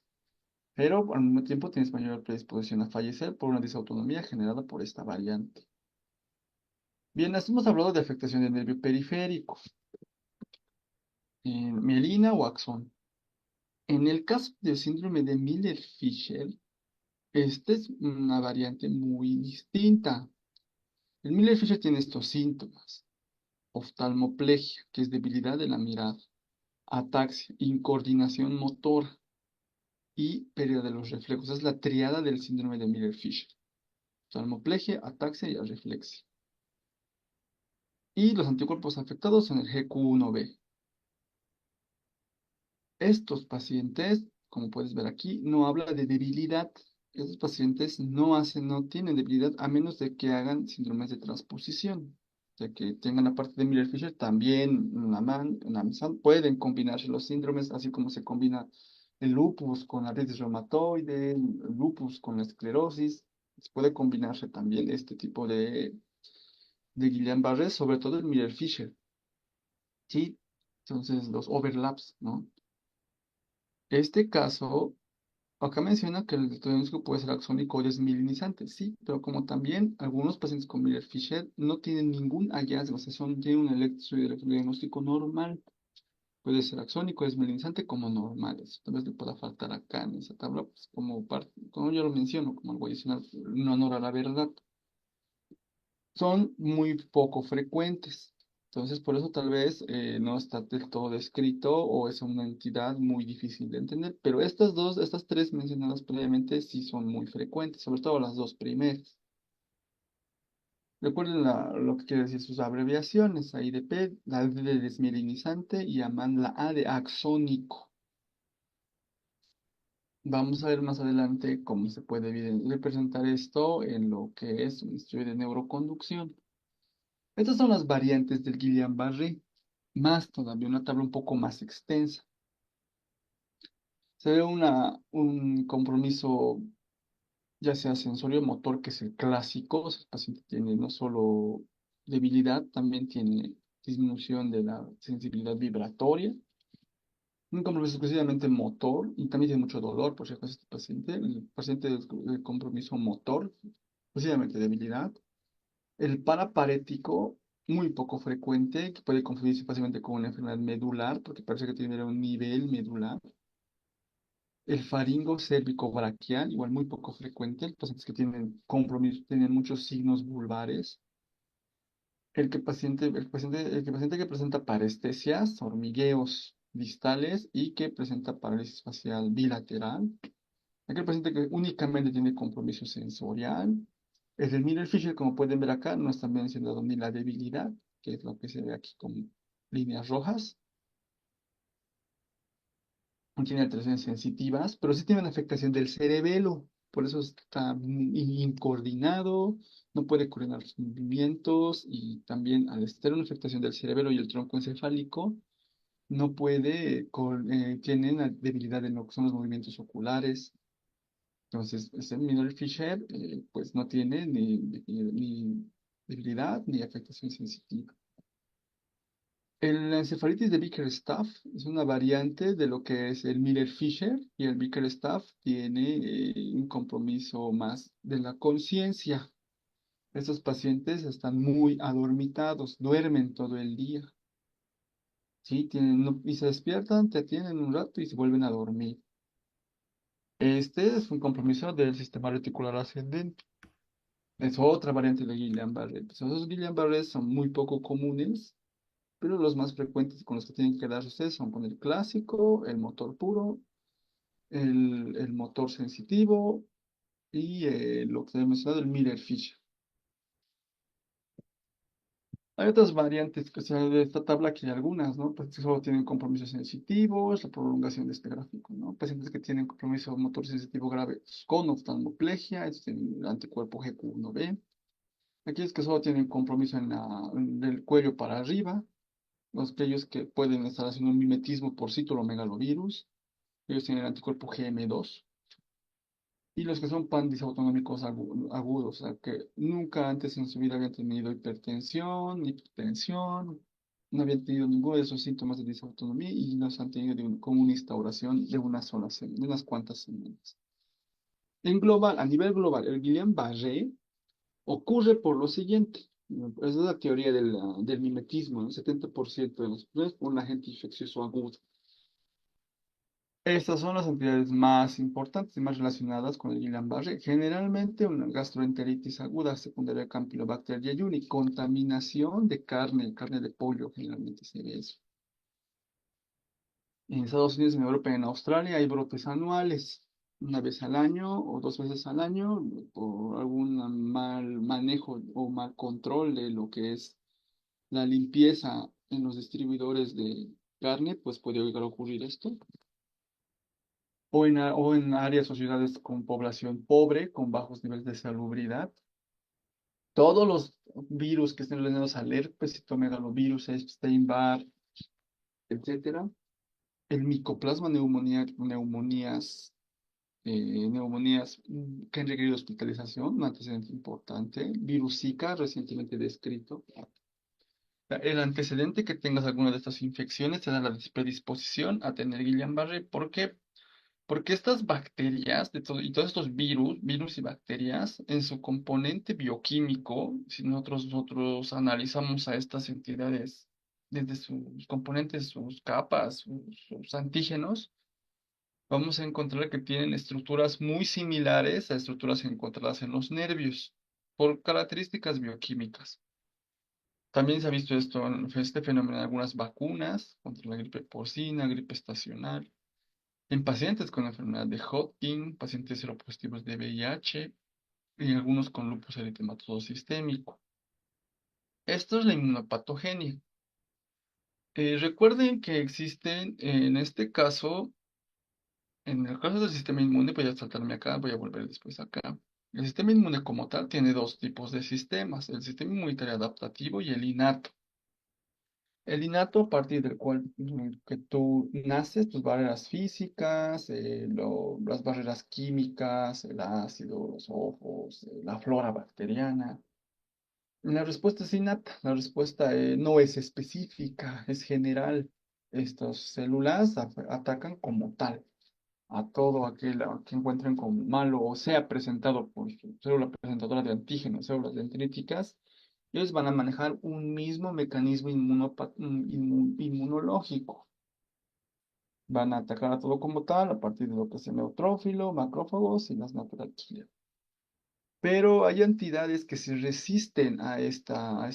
pero al mismo tiempo tienes mayor predisposición a fallecer por una disautonomía generada por esta variante. Bien, hemos hablado de afectación del nervio periférico, mielina o axón. En el caso del síndrome de Miller-Fisher, esta es una variante muy distinta. El Miller-Fisher tiene estos síntomas: oftalmoplegia, que es debilidad de la mirada, ataxia, incoordinación motora y pérdida de los reflejos. Es la triada del síndrome de Miller-Fisher: oftalmoplegia, ataxia y areflexia. Y los anticuerpos afectados son el GQ1B. Estos pacientes, como puedes ver aquí, no habla de debilidad. Estos pacientes no tienen debilidad a menos de que hagan síndromes de transposición. Ya que tengan la parte de Miller-Fisher, también la MAN, la MSAN, pueden combinarse los síndromes, así como se combina el lupus con la artritis reumatoide, el lupus con la esclerosis. Puede combinarse también este tipo de Guillain-Barré, sobre todo el Miller-Fisher. Sí, entonces los overlaps, ¿no? Este caso Acá menciona que el diagnóstico puede ser axónico o desmielinizante, sí, pero como también algunos pacientes con Miller-Fisher no tienen ningún hallazgo, o sea, tienen un electrodiagnóstico normal. Puede ser axónico, desmielinizante como normales. Tal vez le pueda faltar acá en esa tabla, pues como parte, como yo lo menciono, como algo adicional, no honor a la verdad. Son muy poco frecuentes. Entonces, por eso tal vez no está del todo descrito o es una entidad muy difícil de entender. Pero estas tres mencionadas previamente sí son muy frecuentes, sobre todo las dos primeras. Recuerden lo que quiere decir sus abreviaciones, AIDP, la D de desmielinizante y AMAN la A de axónico. Vamos a ver más adelante cómo se puede representar esto en lo que es un estudio de neuroconducción. Estas son las variantes del Guillain-Barré, más todavía una tabla un poco más extensa. Se ve un compromiso ya sea sensorio-motor, que es el clásico, o sea, el paciente tiene no solo debilidad, también tiene disminución de la sensibilidad vibratoria, un compromiso exclusivamente motor y también tiene mucho dolor, por si acaso este paciente, el paciente de compromiso motor, exclusivamente debilidad. El paraparético, muy poco frecuente, que puede confundirse fácilmente con una enfermedad medular, porque parece que tiene un nivel medular. El faringo cérvico braquial, igual muy poco frecuente, pacientes que tienen compromiso, tienen muchos signos vulvares. El paciente que presenta parestesias, hormigueos distales y que presenta parálisis facial bilateral. Aquel paciente que únicamente tiene compromiso sensorial. Es el Miller-Fisher, como pueden ver acá, no está mencionado ni la debilidad, que es lo que se ve aquí con líneas rojas. No tiene alteraciones sensitivas, pero sí tiene una afectación del cerebelo. Por eso está incoordinado, no puede coordinar sus movimientos y también al estar una afectación del cerebelo y el tronco encefálico, no puede, tiene una debilidad en lo que son los movimientos oculares. Entonces, ese Miller Fisher, pues no tiene ni debilidad ni afectación sensitiva. La encefalitis de Bickerstaff es una variante de lo que es el Miller-Fisher y el Bickerstaff tiene un compromiso más de la conciencia. Estos pacientes están muy adormitados, duermen todo el día, ¿sí? Y se despiertan, te atienden un rato y se vuelven a dormir. Este es un compromiso del sistema reticular ascendente. Es otra variante de Guillain-Barré. Pues esos Guillain-Barré son muy poco comunes, pero los más frecuentes con los que tienen que quedarse ustedes son con el clásico, el motor puro, el motor sensitivo y lo que se ha mencionado, el Miller-Fisher. Hay otras variantes que se de esta tabla, que hay algunas, ¿no? Pues que solo tienen compromisos sensitivos, la prolongación de este gráfico, ¿no? Pacientes que tienen compromiso motor sensitivo grave con oftalmoplegia, estos tienen el anticuerpo GQ1B. Aquellos que solo tienen compromiso en el cuello para arriba, aquellos que pueden estar haciendo un mimetismo por citomegalovirus, ellos tienen el anticuerpo GM2, y los que son pan disautonómicos agudos, o sea, que nunca antes en su vida habían tenido hipertensión, hipertensión, no habían tenido ninguno de esos síntomas de disautonomía y los han tenido con una instauración de una sola semana, de unas cuantas semanas. En global, a nivel global, el Guillain-Barré ocurre por lo siguiente. Esa es la teoría del mimetismo, ¿no? 70% de los problemas por un agente infeccioso agudo. Estas son las entidades más importantes y más relacionadas con el Guillain-Barré. Generalmente una gastroenteritis aguda secundaria a Campylobacter jejuni, contaminación de carne de pollo, generalmente se ve eso. En Estados Unidos, en Europa y en Australia hay brotes anuales, una vez al año o dos veces al año, por algún mal manejo o mal control de lo que es la limpieza en los distribuidores de carne, pues puede llegar a ocurrir esto. O en áreas o ciudades con población pobre, con bajos niveles de salubridad. Todos los virus que estén relacionados al herpes, citomegalovirus, Epstein-Barr, etcétera. El micoplasma neumonías que han requerido hospitalización, un antecedente importante. Virus Zika, recientemente descrito. El antecedente que tengas alguna de estas infecciones te da la predisposición a tener Guillain-Barré. ¿Por qué? Porque estas bacterias y todos estos virus y bacterias, en su componente bioquímico, si nosotros analizamos a estas entidades desde sus componentes, sus capas, sus antígenos, vamos a encontrar que tienen estructuras muy similares a estructuras encontradas en los nervios, por características bioquímicas. También se ha visto este fenómeno en algunas vacunas contra la gripe porcina, gripe estacional, en pacientes con enfermedad de Hodgkin, pacientes seropositivos de VIH y algunos con lupus eritematoso sistémico. Esto es la inmunopatogenia. Recuerden que existen, en el caso del sistema inmune, voy a saltarme acá, voy a volver después acá. El sistema inmune como tal tiene dos tipos de sistemas, el sistema inmunitario adaptativo y el innato. El innato, a partir del cual que tú naces, tus barreras físicas, las barreras químicas, el ácido, los ojos, la flora bacteriana. La respuesta es innata, la respuesta no es específica, es general. Estas células atacan como tal a todo aquel que encuentren como malo o sea presentado por su célula presentadora de antígenos, células dendríticas, ellos van a manejar un mismo mecanismo inmunológico. Van a atacar a todo como tal a partir de lo que es el neutrófilo, macrófagos y las natural killer. Pero hay entidades que se resisten a esta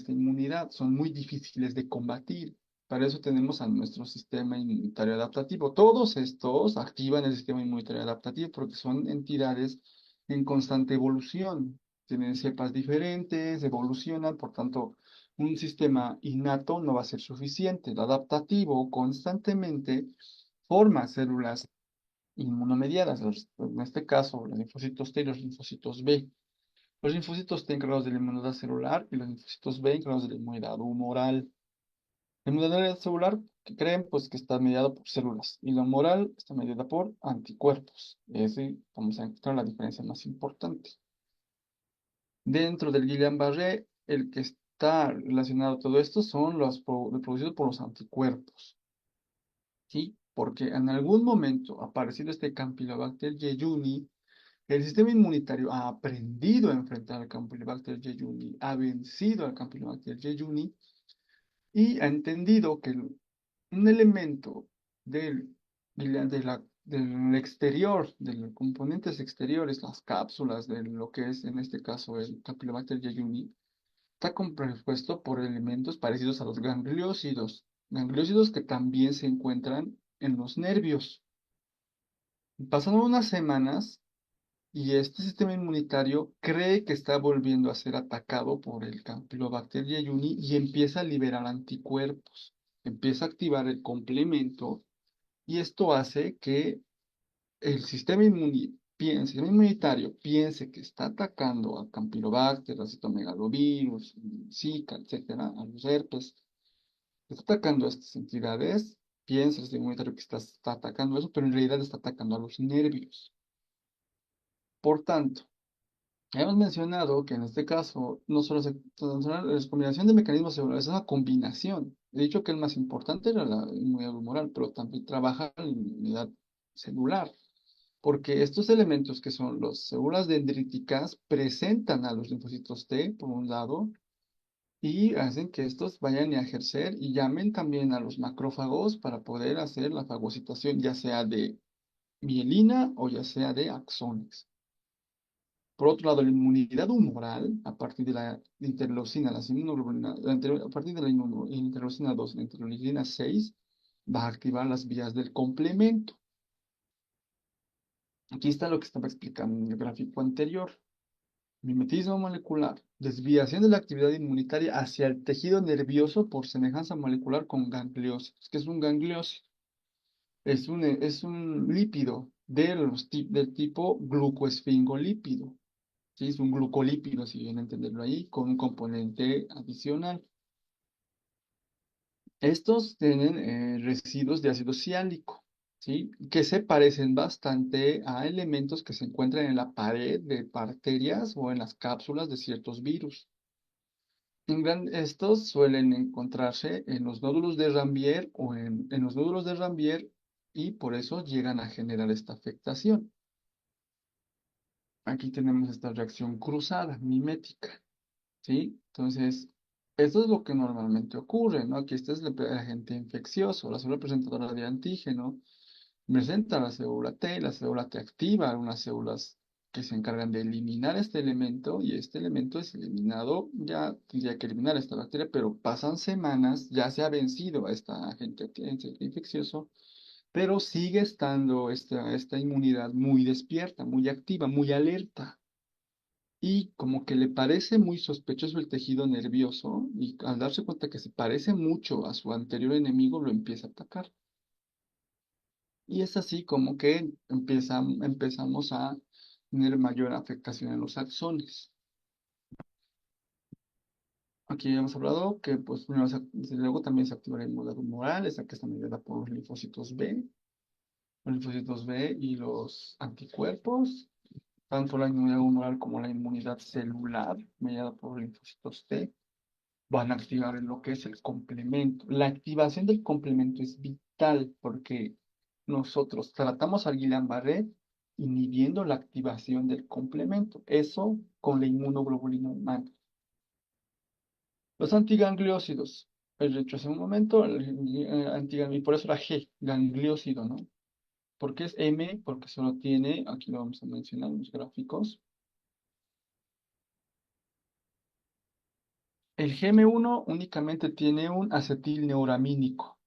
inmunidad, son muy difíciles de combatir. Para eso tenemos a nuestro sistema inmunitario adaptativo. Todos estos activan el sistema inmunitario adaptativo porque son entidades en constante evolución. Tienen cepas diferentes, evolucionan, por tanto, un sistema innato no va a ser suficiente. El adaptativo constantemente forma células inmunomediadas, en este caso los linfocitos T y los linfocitos B. Los linfocitos T encargados de la inmunidad celular y los linfocitos B encargados de la inmunidad humoral. La inmunidad celular, que creen, pues que está mediada por células y la humoral está mediada por anticuerpos. Ese vamos a encontrar la diferencia más importante. Dentro del Guillain-Barré, el que está relacionado a todo esto son los producidos por los anticuerpos. ¿Sí? Porque en algún momento ha aparecido este Campylobacter jejuni. El sistema inmunitario ha aprendido a enfrentar al Campylobacter jejuni, ha vencido al Campylobacter jejuni y ha entendido que un elemento del exterior, de los componentes exteriores, las cápsulas de lo que es en este caso el Campylobacter jejuni, está compuesto por elementos parecidos a los gangliósidos que también se encuentran en los nervios. Pasaron unas semanas y este sistema inmunitario cree que está volviendo a ser atacado por el Campylobacter jejuni y empieza a liberar anticuerpos, empieza a activar el complemento y esto hace que el sistema inmunitario piense que está atacando a Campylobacter, al citomegalovirus, Zika, etcétera, a los herpes, está atacando a estas entidades, piensa el sistema inmunitario que está atacando eso, pero en realidad está atacando a los nervios. Por tanto, hemos mencionado que en este caso no solo la combinación de mecanismos celulares, es una combinación. He dicho que el más importante era la inmunidad humoral, pero también trabaja la inmunidad celular, porque estos elementos que son las células dendríticas presentan a los linfocitos T, por un lado, y hacen que estos vayan a ejercer y llamen también a los macrófagos para poder hacer la fagocitación, ya sea de mielina o ya sea de axones. Por otro lado, la inmunidad humoral, a partir de la interleucina, las inmunoglobulinas, a partir de la interleucina 2, la interleucina 6, va a activar las vías del complemento. Aquí está lo que estaba explicando en el gráfico anterior. Mimetismo molecular, desviación de la actividad inmunitaria hacia el tejido nervioso por semejanza molecular con gangliosidos. ¿Qué es un gangliosio? Es un lípido del tipo glucoesfingolípido. ¿Sí? Es un glucolípido, si bien entenderlo ahí, con un componente adicional. Estos tienen residuos de ácido ciálico, ¿sí? Que se parecen bastante a elementos que se encuentran en la pared de bacterias o en las cápsulas de ciertos virus. Estos suelen encontrarse en los nódulos de Rambier o en los nódulos de Rambier y por eso llegan a generar esta afectación. Aquí tenemos esta reacción cruzada, mimética, ¿sí? Entonces, esto es lo que normalmente ocurre, ¿no? Aquí este es el agente infeccioso, la célula presentadora de antígeno presenta la célula T activa unas células que se encargan de eliminar este elemento y este elemento es eliminado, ya tendría que eliminar esta bacteria, pero pasan semanas, ya se ha vencido a esta agente infeccioso, pero sigue estando esta inmunidad muy despierta, muy activa, muy alerta. Y como que le parece muy sospechoso el tejido nervioso y al darse cuenta que se parece mucho a su anterior enemigo, lo empieza a atacar. Y es así como que empezamos a tener mayor afectación en los axones. Aquí hemos hablado que pues, primero luego también se activa la inmunidad humoral, esa que está mediada por los linfocitos B y los anticuerpos, tanto la inmunidad humoral como la inmunidad celular, mediada por los linfocitos T, van a activar en lo que es el complemento. La activación del complemento es vital porque nosotros tratamos al Guillain-Barré inhibiendo la activación del complemento. Eso con la inmunoglobulina humana. Los antigangliósidos. He dicho hace un momento, y por eso la G, gangliósido, ¿no? ¿Por qué es M? Porque solo tiene, aquí lo vamos a mencionar en los gráficos, el GM1 únicamente tiene un acetilneuramínico.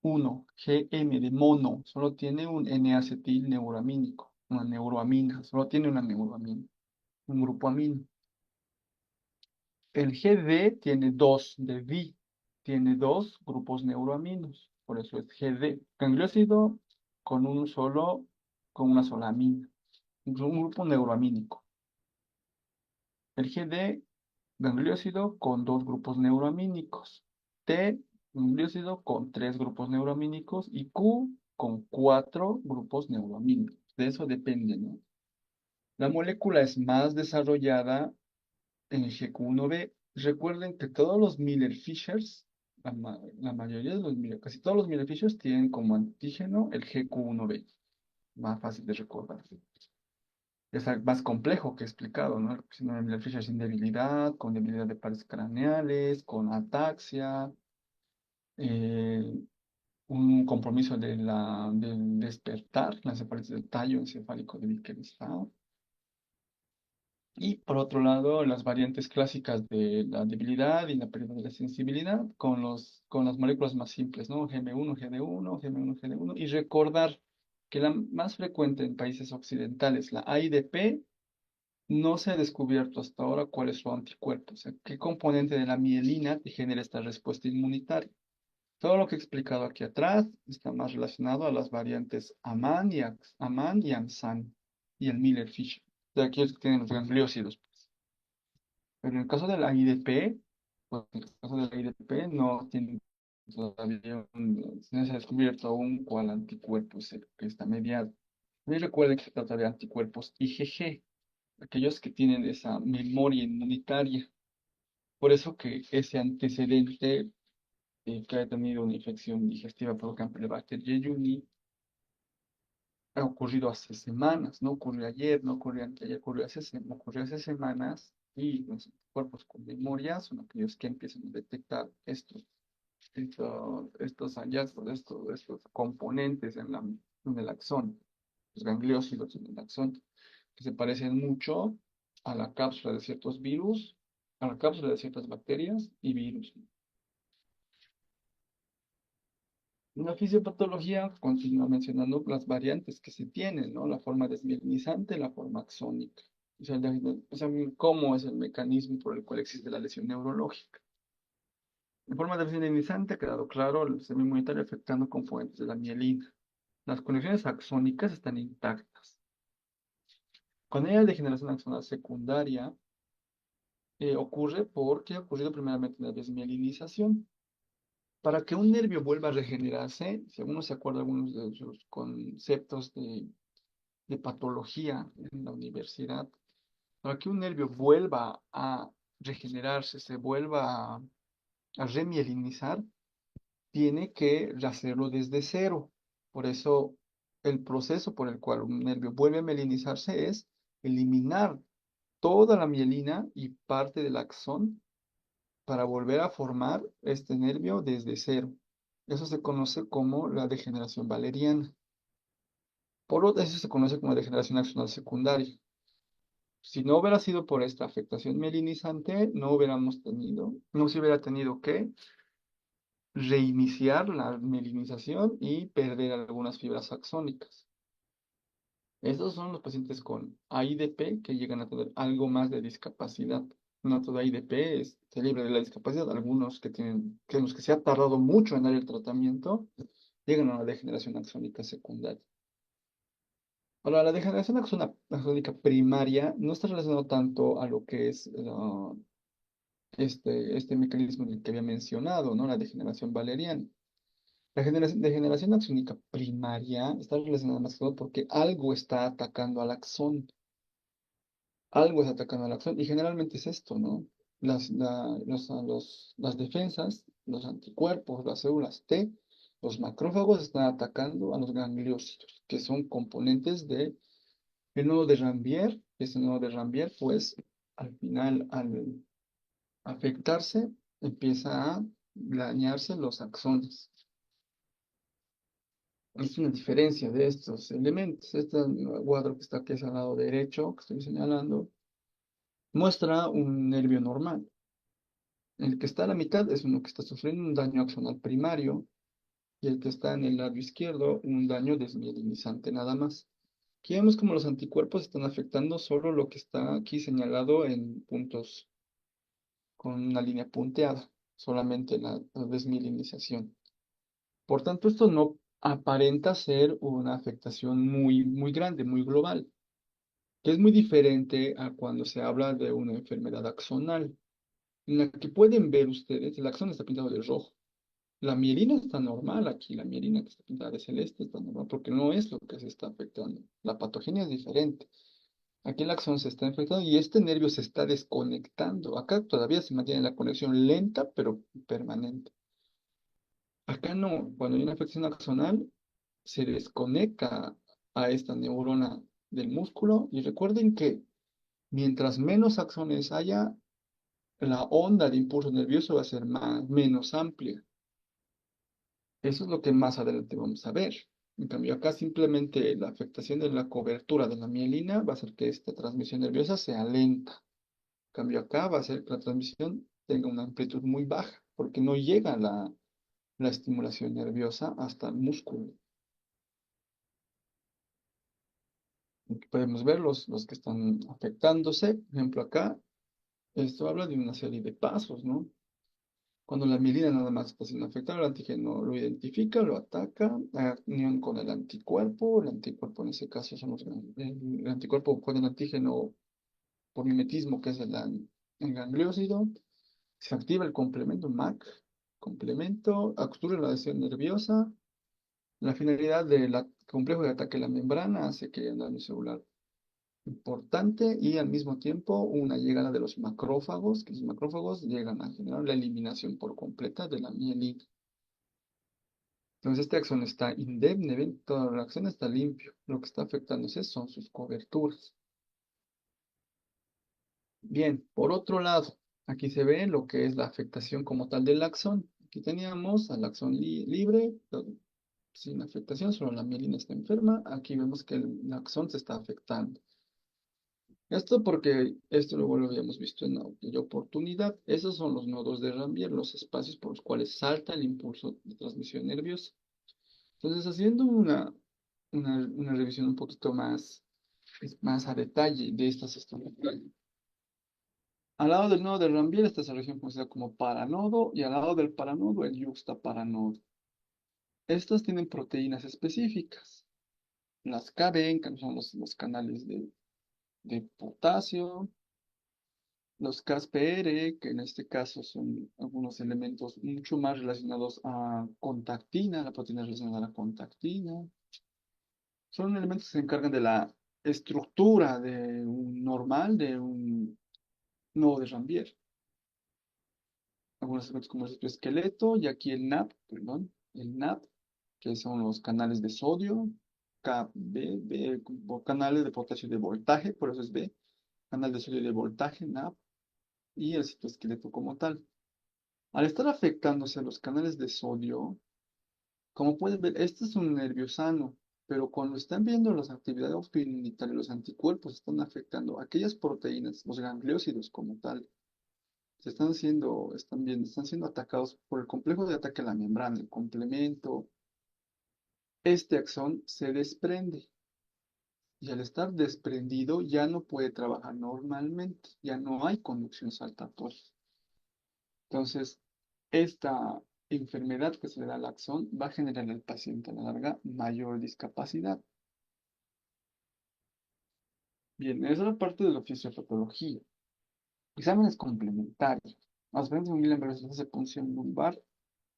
1, GM de mono, solo tiene un N-acetilneuramínico, una neuroamina, solo tiene una neuroamina, un grupo amino. El GD tiene dos de D, tiene dos grupos neuroaminos, por eso es GD. Gangliósido con una sola amina, un grupo neuroamínico. El GD, gangliósido con dos grupos neuroamínicos. T, gangliósido con tres grupos neuroamínicos. Y Q con cuatro grupos neuroamínicos. De eso depende, ¿no? La molécula es más desarrollada en el GQ1B. Recuerden que todos los Miller-Fishers, la mayoría de los casi todos los Miller-Fishers tienen como antígeno el GQ1B. Más fácil de recordar. Es algo más complejo que he explicado, ¿no? El síndrome de Miller-Fisher sin debilidad, con debilidad de pares craneales, con ataxia, eh, un compromiso del despertar, la encefalitis del tallo encefálico de Bickel-Stahl. Y por otro lado, las variantes clásicas de la debilidad y la pérdida de la sensibilidad con las moléculas más simples, ¿no? GM1, GD1, GM1, GD1. Y recordar que la más frecuente en países occidentales, la AIDP, no se ha descubierto hasta ahora cuál es su anticuerpo, o sea, qué componente de la mielina te genera esta respuesta inmunitaria. Todo lo que he explicado aquí atrás está más relacionado a las variantes Aman y Amsan y el Miller-Fisher. De aquí es que tienen los gangliósidos, pues. Pero en el caso de la IDP, pues en el caso de la IDP no tiene todavía no se ha descubierto aún cuál anticuerpo es el que está mediado. Y recuerden que se trata de anticuerpos IgG, aquellos que tienen esa memoria inmunitaria. Por eso que ese antecedente que ha tenido una infección digestiva por Campylobacter jejuni ha ocurrido hace semanas, no ocurrió ayer, no ocurrió anteayer, ocurrió hace semanas y los cuerpos con memoria son aquellos que empiezan a detectar estos hallazgos, estos componentes en el axón, los gangliósidos en el axón, que se parecen mucho a la cápsula de ciertos virus, a la cápsula de ciertas bacterias y virus. En la fisiopatología continúa mencionando las variantes que se tienen, ¿no? La forma desmielinizante, la forma axónica. O sea, cómo es el mecanismo por el cual existe la lesión neurológica. En forma desmielinizante ha quedado claro el sistema inmunitario afectando componentes de la mielina. Las conexiones axónicas están intactas. Cuando hay degeneración axonal secundaria, ocurre porque ha ocurrido primeramente la desmielinización. Para que un nervio vuelva a regenerarse, si uno se acuerda de algunos de los conceptos de patología en la universidad, para que un nervio vuelva a regenerarse, se vuelva a remielinizar, tiene que hacerlo desde cero. Por eso, el proceso por el cual un nervio vuelve a mielinizarse es eliminar toda la mielina y parte del axón para volver a formar este nervio desde cero. Eso se conoce como la degeneración valeriana. Eso se conoce como degeneración axonal secundaria. Si no hubiera sido por esta afectación mielinizante, no se hubiera tenido que reiniciar la mielinización y perder algunas fibras axónicas. Estos son los pacientes con AIDP que llegan a tener algo más de discapacidad. No todo AIDP se libre de la discapacidad. Algunos que los que se ha tardado mucho en dar el tratamiento, llegan a una degeneración axónica secundaria. Ahora, la degeneración axónica primaria no está relacionado tanto a lo que es este mecanismo que había mencionado, ¿no? La degeneración valeriana. La degeneración axónica primaria está relacionada más que todo porque algo está atacando al axón. Algo está atacando al axón. Y generalmente es esto, ¿no? Las defensas, los anticuerpos, las células T, los macrófagos están atacando a los gangliósitos, que son componentes de el nodo de Rambier. Ese nodo de Rambier, pues, al final, al afectarse, empieza a dañarse los axones. Es una diferencia de estos elementos. Este cuadro que está aquí al lado derecho, que estoy señalando, muestra un nervio normal. El que está a la mitad es uno que está sufriendo un daño axonal primario y el que está en el lado izquierdo un daño desmielinizante nada más. Aquí vemos como los anticuerpos están afectando solo lo que está aquí señalado en puntos con una línea punteada, solamente la desmielinización. Por tanto, esto no aparenta ser una afectación muy grande, muy global, que es muy diferente a cuando se habla de una enfermedad axonal, en la que pueden ver ustedes, el axón está pintado de rojo. La mielina está normal aquí, la mielina que está pintada de celeste está normal, porque no es lo que se está afectando. La patogenia es diferente. Aquí el axón se está infectando y este nervio se está desconectando. Acá todavía se mantiene la conexión lenta, pero permanente. Acá no, cuando hay una afección axonal, se desconecta a esta neurona del músculo y recuerden que mientras menos axones haya, la onda de impulso nervioso va a ser menos amplia. Eso es lo que más adelante vamos a ver. En cambio, acá simplemente la afectación de la cobertura de la mielina va a hacer que esta transmisión nerviosa sea lenta. En cambio, acá va a ser que la transmisión tenga una amplitud muy baja, porque no llega la estimulación nerviosa hasta el músculo. Aquí podemos ver los que están afectándose. Por ejemplo, acá, esto habla de una serie de pasos, ¿no? Cuando la mielina nada más está siendo afectada, el antígeno lo identifica, lo ataca, a unión con el anticuerpo en ese caso son el anticuerpo con el antígeno por mimetismo, que es el gangliósido, se activa el complemento MAC, complemento, ocurre la adhesión nerviosa, la finalidad del complejo de ataque a la membrana hace que haya un daño celular importante y al mismo tiempo una llegada de los macrófagos, que los macrófagos llegan a generar la eliminación por completa de la mielina. Entonces este axón está indemne, ¿ven? Toda la axón está limpio. Lo que está afectándose son sus coberturas. Bien, por otro lado, aquí se ve lo que es la afectación como tal del axón. Aquí teníamos al axón libre, sin afectación, solo la mielina está enferma. Aquí vemos que el axón se está afectando. Esto porque esto luego lo habíamos visto en aquella oportunidad. Esos son los nodos de Rambier, los espacios por los cuales salta el impulso de transmisión nerviosa. Entonces, haciendo una revisión un poquito más a detalle de estas estructuras. Al lado del nodo de Rambier está esa región conocida como paranodo y al lado del paranodo el yuxtaparanodo. Estas tienen proteínas específicas. Las KB, que son los canales de potasio, los CASPR, que en este caso son algunos elementos mucho más relacionados a contactina, la proteína relacionada a la contactina. Son elementos que se encargan de la estructura de un normal, de un nodo de Rambier. Algunos elementos como el esqueleto y aquí el NAP, perdón, el NAP, que son los canales de sodio, KB, o canales de potasio de voltaje, por eso es B, canal de sodio de voltaje, NAP, y el citoesqueleto como tal. Al estar afectándose a los canales de sodio, como pueden ver, este es un nervio sano, pero cuando están viendo las actividades inmunitarias, los anticuerpos están afectando aquellas proteínas, los gangliósidos como tal, están siendo atacados por el complejo de ataque a la membrana, el complemento. Este axón se desprende y al estar desprendido ya no puede trabajar normalmente, ya no hay conducción saltatoria. Entonces, esta enfermedad que se le da al axón va a generar al paciente a la larga mayor discapacidad. Bien, esa es la parte de la fisiopatología. Exámenes complementarios. Las frentes de un veces hace punción lumbar.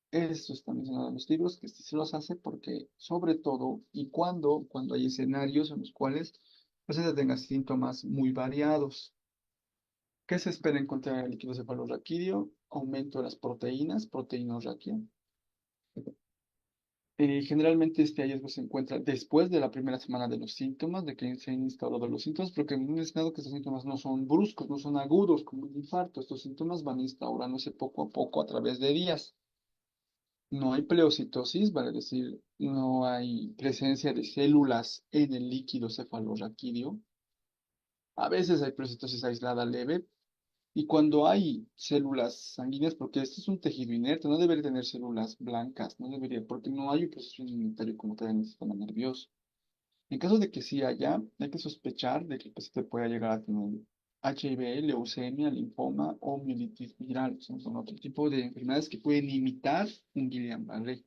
Eso está mencionado en los libros, que sí se los hace porque, sobre todo, y cuando hay escenarios en los cuales el paciente tenga síntomas muy variados. ¿Qué se espera encontrar en el líquido cefalorraquídeo? Aumento de las proteínas, proteinorraquia. Generalmente este hallazgo se encuentra después de la primera semana de los síntomas, de que se han instaurado los síntomas, porque hemos mencionado que estos síntomas no son bruscos, no son agudos como un infarto. Estos síntomas van instaurándose poco a poco a través de días. No hay pleocitosis, vale decir, no hay presencia de células en el líquido cefalorraquídeo. A veces hay pleocitosis aislada leve, y cuando hay células sanguíneas, porque esto es un tejido inerte, no debería tener células blancas, no debería, porque no hay un proceso inmunitario como tal en el sistema nervioso. En caso de que sí haya, hay que sospechar de que el paciente pueda llegar a tener HIV, leucemia, linfoma o mielitis viral. Son otro tipo de enfermedades que pueden imitar un Guillain-Barré.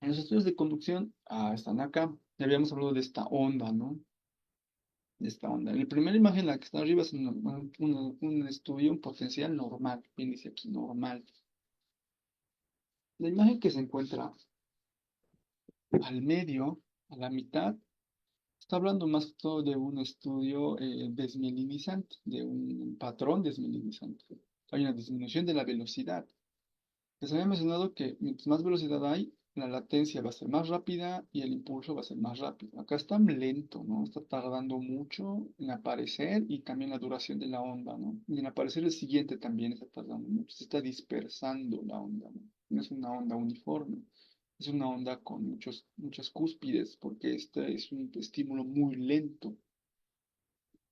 En los estudios de conducción, están acá. Ya habíamos hablado de esta onda, ¿no? De esta onda. En la primera imagen, la que está arriba, es un estudio, un potencial normal. Bien, dice aquí normal. La imagen que se encuentra al medio, a la mitad, está hablando más que todo de un estudio desmielinizante, de un patrón desmielinizante. Hay una disminución de la velocidad. Les había mencionado que mientras más velocidad hay, la latencia va a ser más rápida y el impulso va a ser más rápido. Acá está lento, ¿no? Está tardando mucho en aparecer y también la duración de la onda, ¿no? Y en aparecer el siguiente también está tardando mucho. Se está dispersando la onda, ¿no? No es una onda uniforme. Es una onda con muchas cúspides porque este es un estímulo muy lento.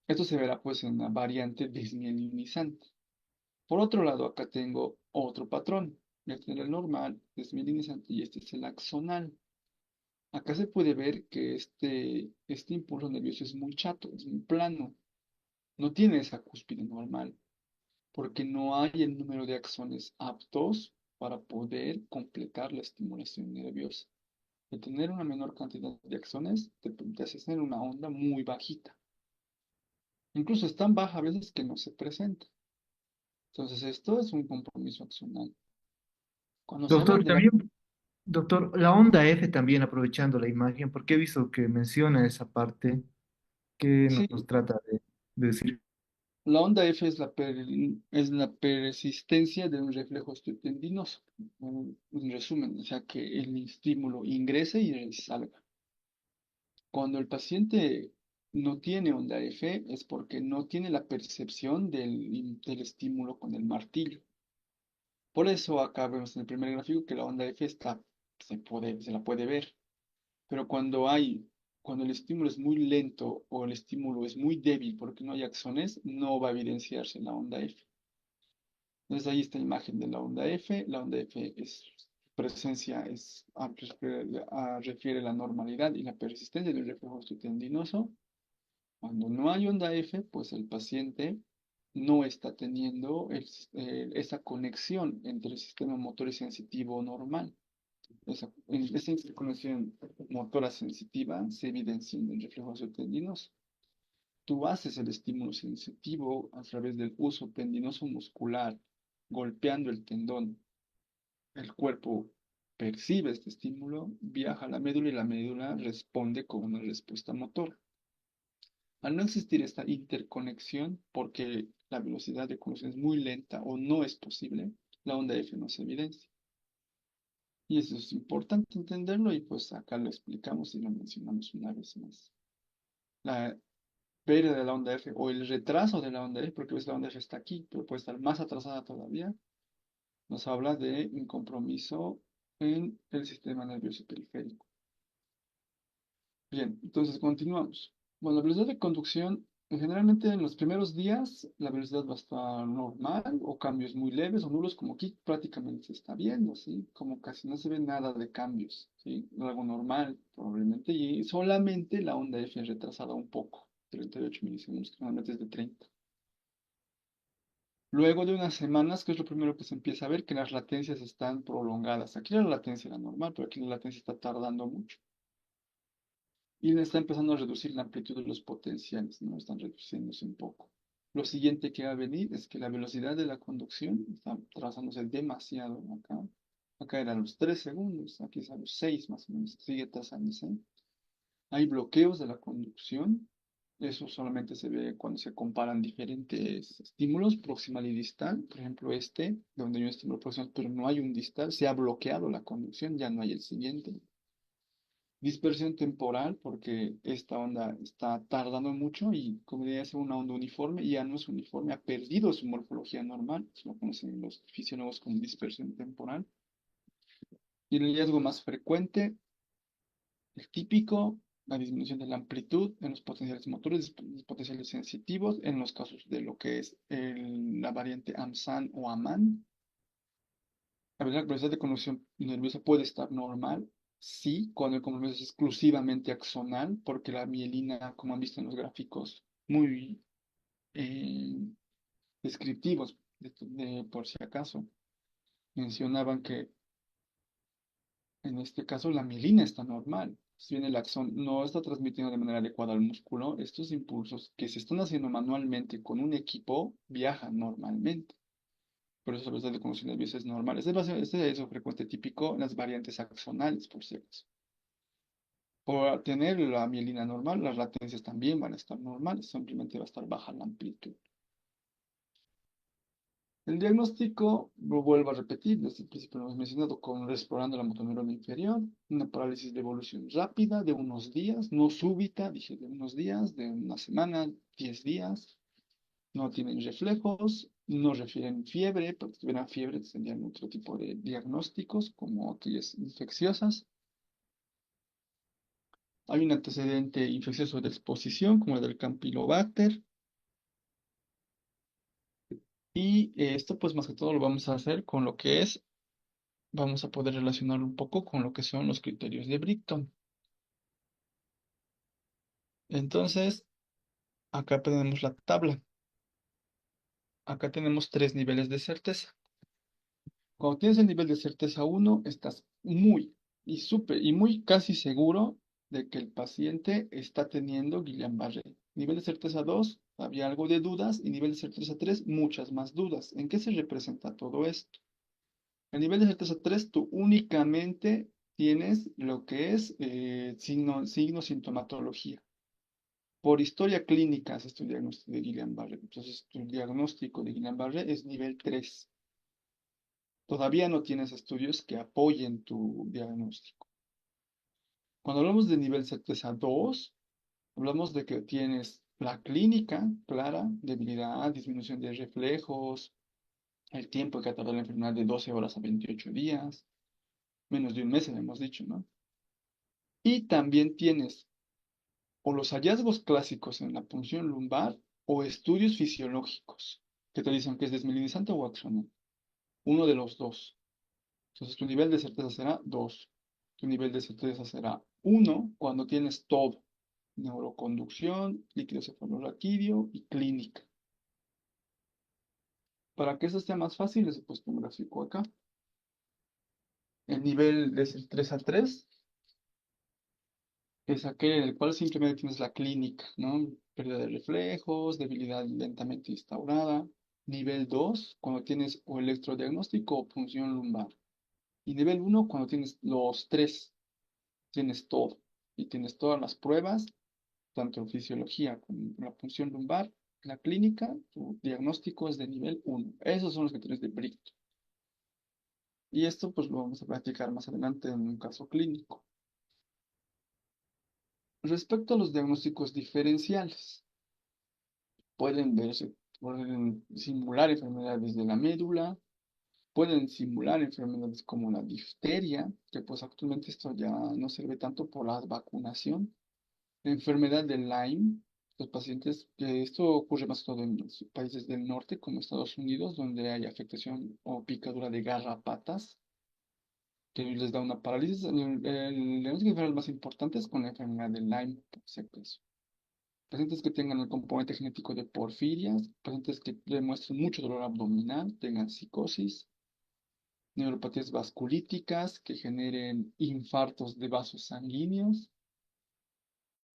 Esto se verá pues en la variante desmielinizante. Por otro lado, acá tengo otro patrón. Este es el normal, desmielinizante, y este es el axonal. Acá se puede ver que este impulso nervioso es muy chato, es muy plano. No tiene esa cúspide normal, porque no hay el número de axones aptos para poder completar la estimulación nerviosa. De tener una menor cantidad de axones, te hace tener una onda muy bajita. Incluso es tan baja a veces que no se presenta. Entonces, esto es un compromiso axonal. Cuando se habla Doctor, de la... también, doctor, la onda F también aprovechando la imagen, porque he visto que menciona esa parte que Sí, nos trata de decir. la onda F es la persistencia de un reflejo osteotendinoso. En resumen, o sea, que el estímulo ingrese y salga. Cuando el paciente no tiene onda F es porque no tiene la percepción del estímulo con el martillo. Por eso acá vemos en el primer gráfico que la onda F se la puede ver. Pero cuando el estímulo es muy lento o el estímulo es muy débil porque no hay axones, no va a evidenciarse la onda F. Entonces ahí está la imagen de la onda F. La onda F es presencia, refiere la normalidad y la persistencia del reflejo osteotendinoso. Cuando no hay onda F, pues el paciente no está teniendo esa conexión entre el sistema motor y sensitivo normal. Esa interconexión motora sensitiva se evidencia en el reflejo osteotendinoso. Tú haces el estímulo sensitivo a través del uso tendinoso muscular, golpeando el tendón. El cuerpo percibe este estímulo, viaja a la médula y la médula responde con una respuesta motora. Al no existir esta interconexión, porque la velocidad de conexión es muy lenta o no es posible, la onda F no se evidencia. Y eso es importante entenderlo y pues acá lo explicamos y lo mencionamos una vez más. La pérdida de la onda F o el retraso de la onda F, porque ves la onda F está aquí, pero puede estar más atrasada todavía, nos habla de un compromiso en el sistema nervioso periférico. Bien, entonces continuamos. Bueno, la velocidad de conducción, generalmente en los primeros días la velocidad va a estar normal o cambios muy leves o nulos, como aquí prácticamente se está viendo, ¿sí? Como casi no se ve nada de cambios, ¿sí? Algo normal probablemente y solamente la onda F retrasada un poco, 38 milisegundos, que normalmente es de 30. Luego de unas semanas, que es lo primero que se empieza a ver, que las latencias están prolongadas. Aquí la latencia era normal, pero aquí la latencia está tardando mucho. Y le está empezando a reducir la amplitud de los potenciales, ¿no? Están reduciéndose un poco. Lo siguiente que va a venir es que la velocidad de la conducción está trazándose demasiado acá. Acá era a los 3 segundos, aquí es a los 6 más o menos, sigue trazándose. Hay bloqueos de la conducción. Eso solamente se ve cuando se comparan diferentes estímulos, proximal y distal. Por ejemplo, este, donde hay un estímulo proximal, pero no hay un distal, se ha bloqueado la conducción, ya no hay el siguiente. Dispersión temporal, porque esta onda está tardando mucho y como debería ser una onda uniforme, y ya no es uniforme, ha perdido su morfología normal, eso lo conocen los fisiólogos como dispersión temporal. Y el riesgo más frecuente, el típico, la disminución de la amplitud en los potenciales motores, los potenciales sensitivos, en los casos de lo que es la variante AMSAN o AMAN. La velocidad de conducción nerviosa puede estar normal, sí, cuando el compromiso es exclusivamente axonal, porque la mielina, como han visto en los gráficos muy eh, descriptivos, por si acaso, mencionaban que en este caso la mielina está normal. Si bien el axón no está transmitiendo de manera adecuada al músculo, estos impulsos que se están haciendo manualmente con un equipo viajan normalmente. Por eso la velocidad de conducción nerviosa es normal. Este es un frecuente típico en las variantes axonales, por cierto. Por tener la mielina normal, las latencias también van a estar normales, simplemente va a estar baja la amplitud. El diagnóstico, lo vuelvo a repetir, desde el principio lo hemos mencionado, con explorando la motoneurona inferior, una parálisis de evolución rápida de unos días, no súbita, dije de unos días, de una semana, 10 días, no tienen reflejos, no refieren fiebre, porque si tuvieran fiebre tendrían otro tipo de diagnósticos, como aquellas infecciosas. Hay un antecedente infeccioso de exposición, como el del Campylobacter. Y esto, pues más que todo, lo vamos a hacer con lo que es, vamos a poder relacionar un poco con lo que son los criterios de Brighton. Entonces, acá tenemos la tabla. Acá tenemos tres niveles de certeza. Cuando tienes el nivel de certeza uno, estás muy y súper y muy casi seguro de que el paciente está teniendo Guillain-Barré. Nivel de certeza 2, había algo de dudas, y nivel de certeza 3, muchas más dudas. ¿En qué se representa todo esto? A nivel de certeza 3, tú únicamente tienes lo que es sintomatología. Por historia clínica haces tu diagnóstico de Guillain-Barré. Entonces, tu diagnóstico de Guillain-Barré es nivel 3. Todavía no tienes estudios que apoyen tu diagnóstico. Cuando hablamos de nivel certeza 2, hablamos de que tienes la clínica clara, debilidad, disminución de reflejos, el tiempo que ha tardado la enfermedad de 12 horas a 28 días, menos de un mes, hemos dicho, ¿no? Y también tienes o los hallazgos clásicos en la punción lumbar o estudios fisiológicos que te dicen que es desmielinizante o axonal. Uno de los dos. Entonces tu nivel de certeza será 2. Tu nivel de certeza será 1 cuando tienes todo. Neuroconducción, líquido cefalorraquídeo y clínica. Para que eso sea más fácil, les he puesto un gráfico acá. El nivel de certeza 3 es aquel en el cual simplemente tienes la clínica, ¿no? Pérdida de reflejos, debilidad lentamente instaurada. Nivel 2 cuando tienes o electrodiagnóstico o punción lumbar. Y nivel uno cuando tienes los tres, tienes todo. Y tienes todas las pruebas, tanto en fisiología como la punción lumbar, la clínica, tu diagnóstico es de nivel uno. Esos son los criterios de Bright. Y esto pues lo vamos a practicar más adelante en un caso clínico. Respecto a los diagnósticos diferenciales, pueden simular enfermedades de la médula, pueden simular enfermedades como la difteria, que pues actualmente esto ya no sirve tanto por la vacunación. La enfermedad de Lyme, los pacientes, que esto ocurre más que todo en los países del norte, como Estados Unidos, donde hay afectación o picadura de garrapatas, que les da una parálisis. El diagnóstico diferencial más importante es con la enfermedad de Lyme, por si acaso. Pacientes que tengan el componente genético de porfirias, pacientes que demuestren mucho dolor abdominal, tengan psicosis, neuropatías vasculíticas que generen infartos de vasos sanguíneos,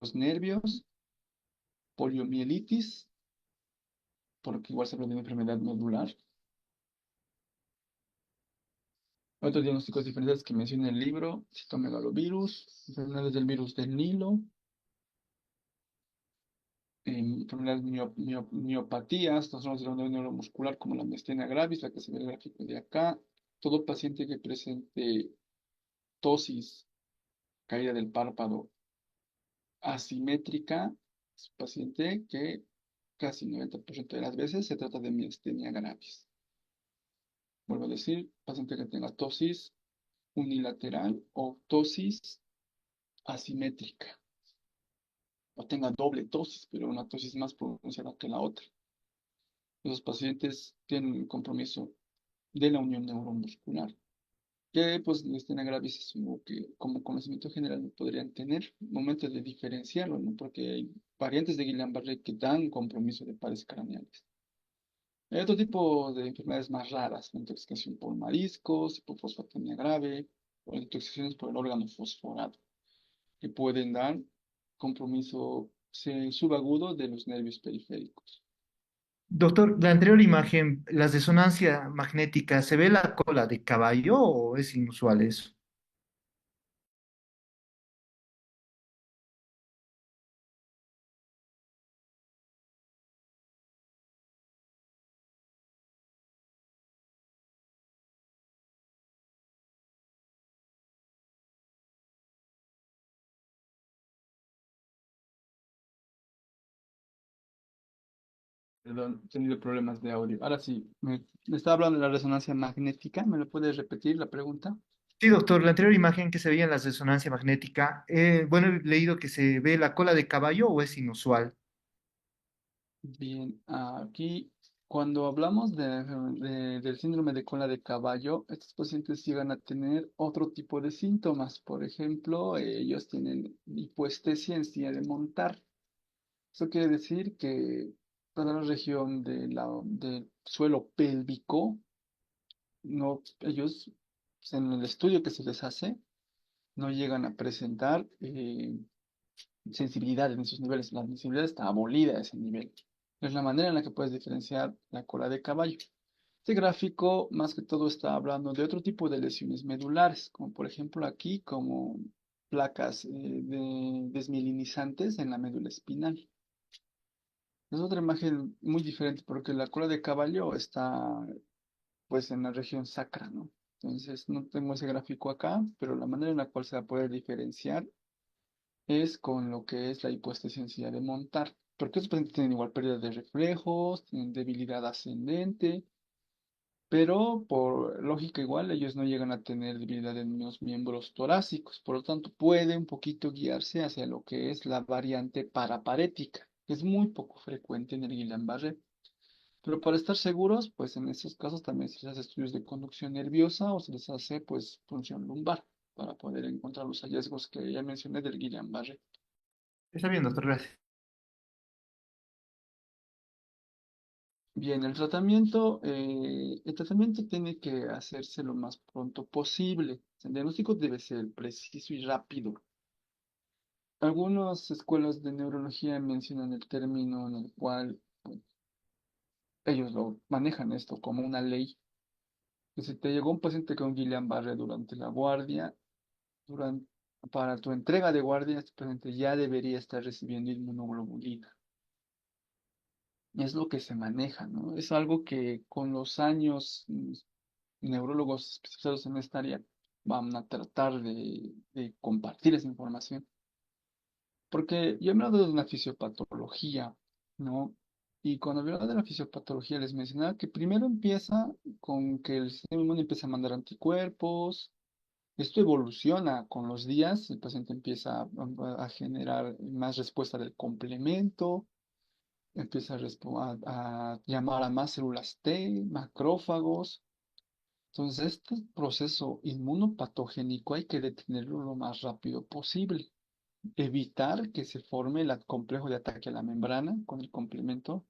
los nervios, poliomielitis, porque igual se habla de una enfermedad medular. Otros diagnósticos diferentes que menciona el libro, citomegalovirus, enfermedades del virus del Nilo, enfermedades miopatías, trastornos de la unidad neuromuscular como la miastenia gravis, la que se ve en el gráfico de acá. Todo paciente que presente tosis, caída del párpado asimétrica, es un paciente que casi 90% de las veces se trata de miastenia gravis. Vuelvo a decir, paciente que tenga tosis unilateral o tosis asimétrica, o tenga doble tosis, pero una tosis más pronunciada que la otra. Los pacientes tienen el compromiso de la unión neuromuscular, que pues miastenia gravis es algo que como conocimiento general no podrían tener momento de diferenciarlo, ¿no? Porque hay variantes de Guillain-Barré que dan compromiso de pares craneales. Hay otro tipo de enfermedades más raras, la intoxicación por mariscos, hipofosfatemia grave, o intoxicaciones por el órgano fosforado, que pueden dar compromiso subagudo de los nervios periféricos. Doctor, la anterior imagen, la resonancia magnética, ¿se ve la cola de caballo o es inusual eso? Perdón, he tenido problemas de audio. Ahora sí, me estaba hablando de la resonancia magnética. ¿Me lo puedes repetir la pregunta? Sí, doctor, la anterior imagen que se veía en la resonancia magnética, bueno, he leído que se ve la cola de caballo o es inusual. Bien, aquí cuando hablamos del síndrome de cola de caballo, estos pacientes llegan a tener otro tipo de síntomas. Por ejemplo, ellos tienen hipoestesia en silla de montar. Eso quiere decir que toda la región del suelo pélvico, no, ellos pues, en el estudio que se les hace, no llegan a presentar sensibilidad en esos niveles. La sensibilidad está abolida a ese nivel. Es la manera en la que puedes diferenciar la cola de caballo. Este gráfico, más que todo, está hablando de otro tipo de lesiones medulares, como por ejemplo aquí, como placas desmielinizantes en la médula espinal. Es otra imagen muy diferente porque la cola de caballo está pues en la región sacra, ¿no? Entonces no tengo ese gráfico acá, pero la manera en la cual se va a poder diferenciar es con lo que es la hipoestesia en silla de montar. Porque estos pacientes tienen igual pérdida de reflejos, tienen debilidad ascendente, pero por lógica igual ellos no llegan a tener debilidad en los miembros torácicos. Por lo tanto, puede un poquito guiarse hacia lo que es la variante paraparética, que es muy poco frecuente en el Guillain-Barré. Pero para estar seguros, pues en estos casos también se les hace estudios de conducción nerviosa o se les hace pues punción lumbar para poder encontrar los hallazgos que ya mencioné del Guillain-Barré. Está bien, doctor, gracias. Bien, el tratamiento tiene que hacerse lo más pronto posible. El diagnóstico debe ser preciso y rápido. Algunas escuelas de neurología mencionan el término en el cual pues, ellos lo manejan esto como una ley. Que si te llegó un paciente con Guillain-Barré durante la guardia, durante, para tu entrega de guardia, este paciente ya debería estar recibiendo inmunoglobulina. Es lo que se maneja, ¿no? Es algo que con los años neurólogos especializados en esta área van a tratar de compartir esa información. Porque yo he hablado de una fisiopatología, ¿no? Y cuando hablaba de la fisiopatología les mencionaba que primero empieza con que el sistema inmune empieza a mandar anticuerpos. Esto evoluciona con los días, el paciente empieza a generar más respuesta del complemento, empieza a llamar a más células T, macrófagos. Entonces, este proceso inmunopatogénico hay que detenerlo lo más rápido posible, evitar que se forme el complejo de ataque a la membrana con el complemento,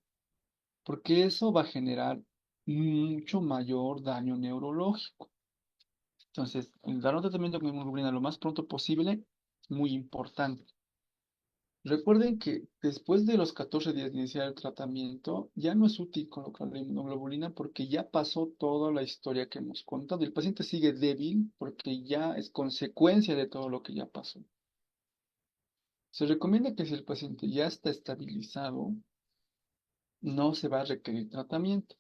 porque eso va a generar mucho mayor daño neurológico. Entonces, el dar un tratamiento con inmunoglobulina lo más pronto posible, muy importante. Recuerden que después de los 14 días de iniciar el tratamiento, ya no es útil colocar la inmunoglobulina porque ya pasó toda la historia que hemos contado. El paciente sigue débil porque ya es consecuencia de todo lo que ya pasó. Se recomienda que si el paciente ya está estabilizado, no se va a requerir tratamiento.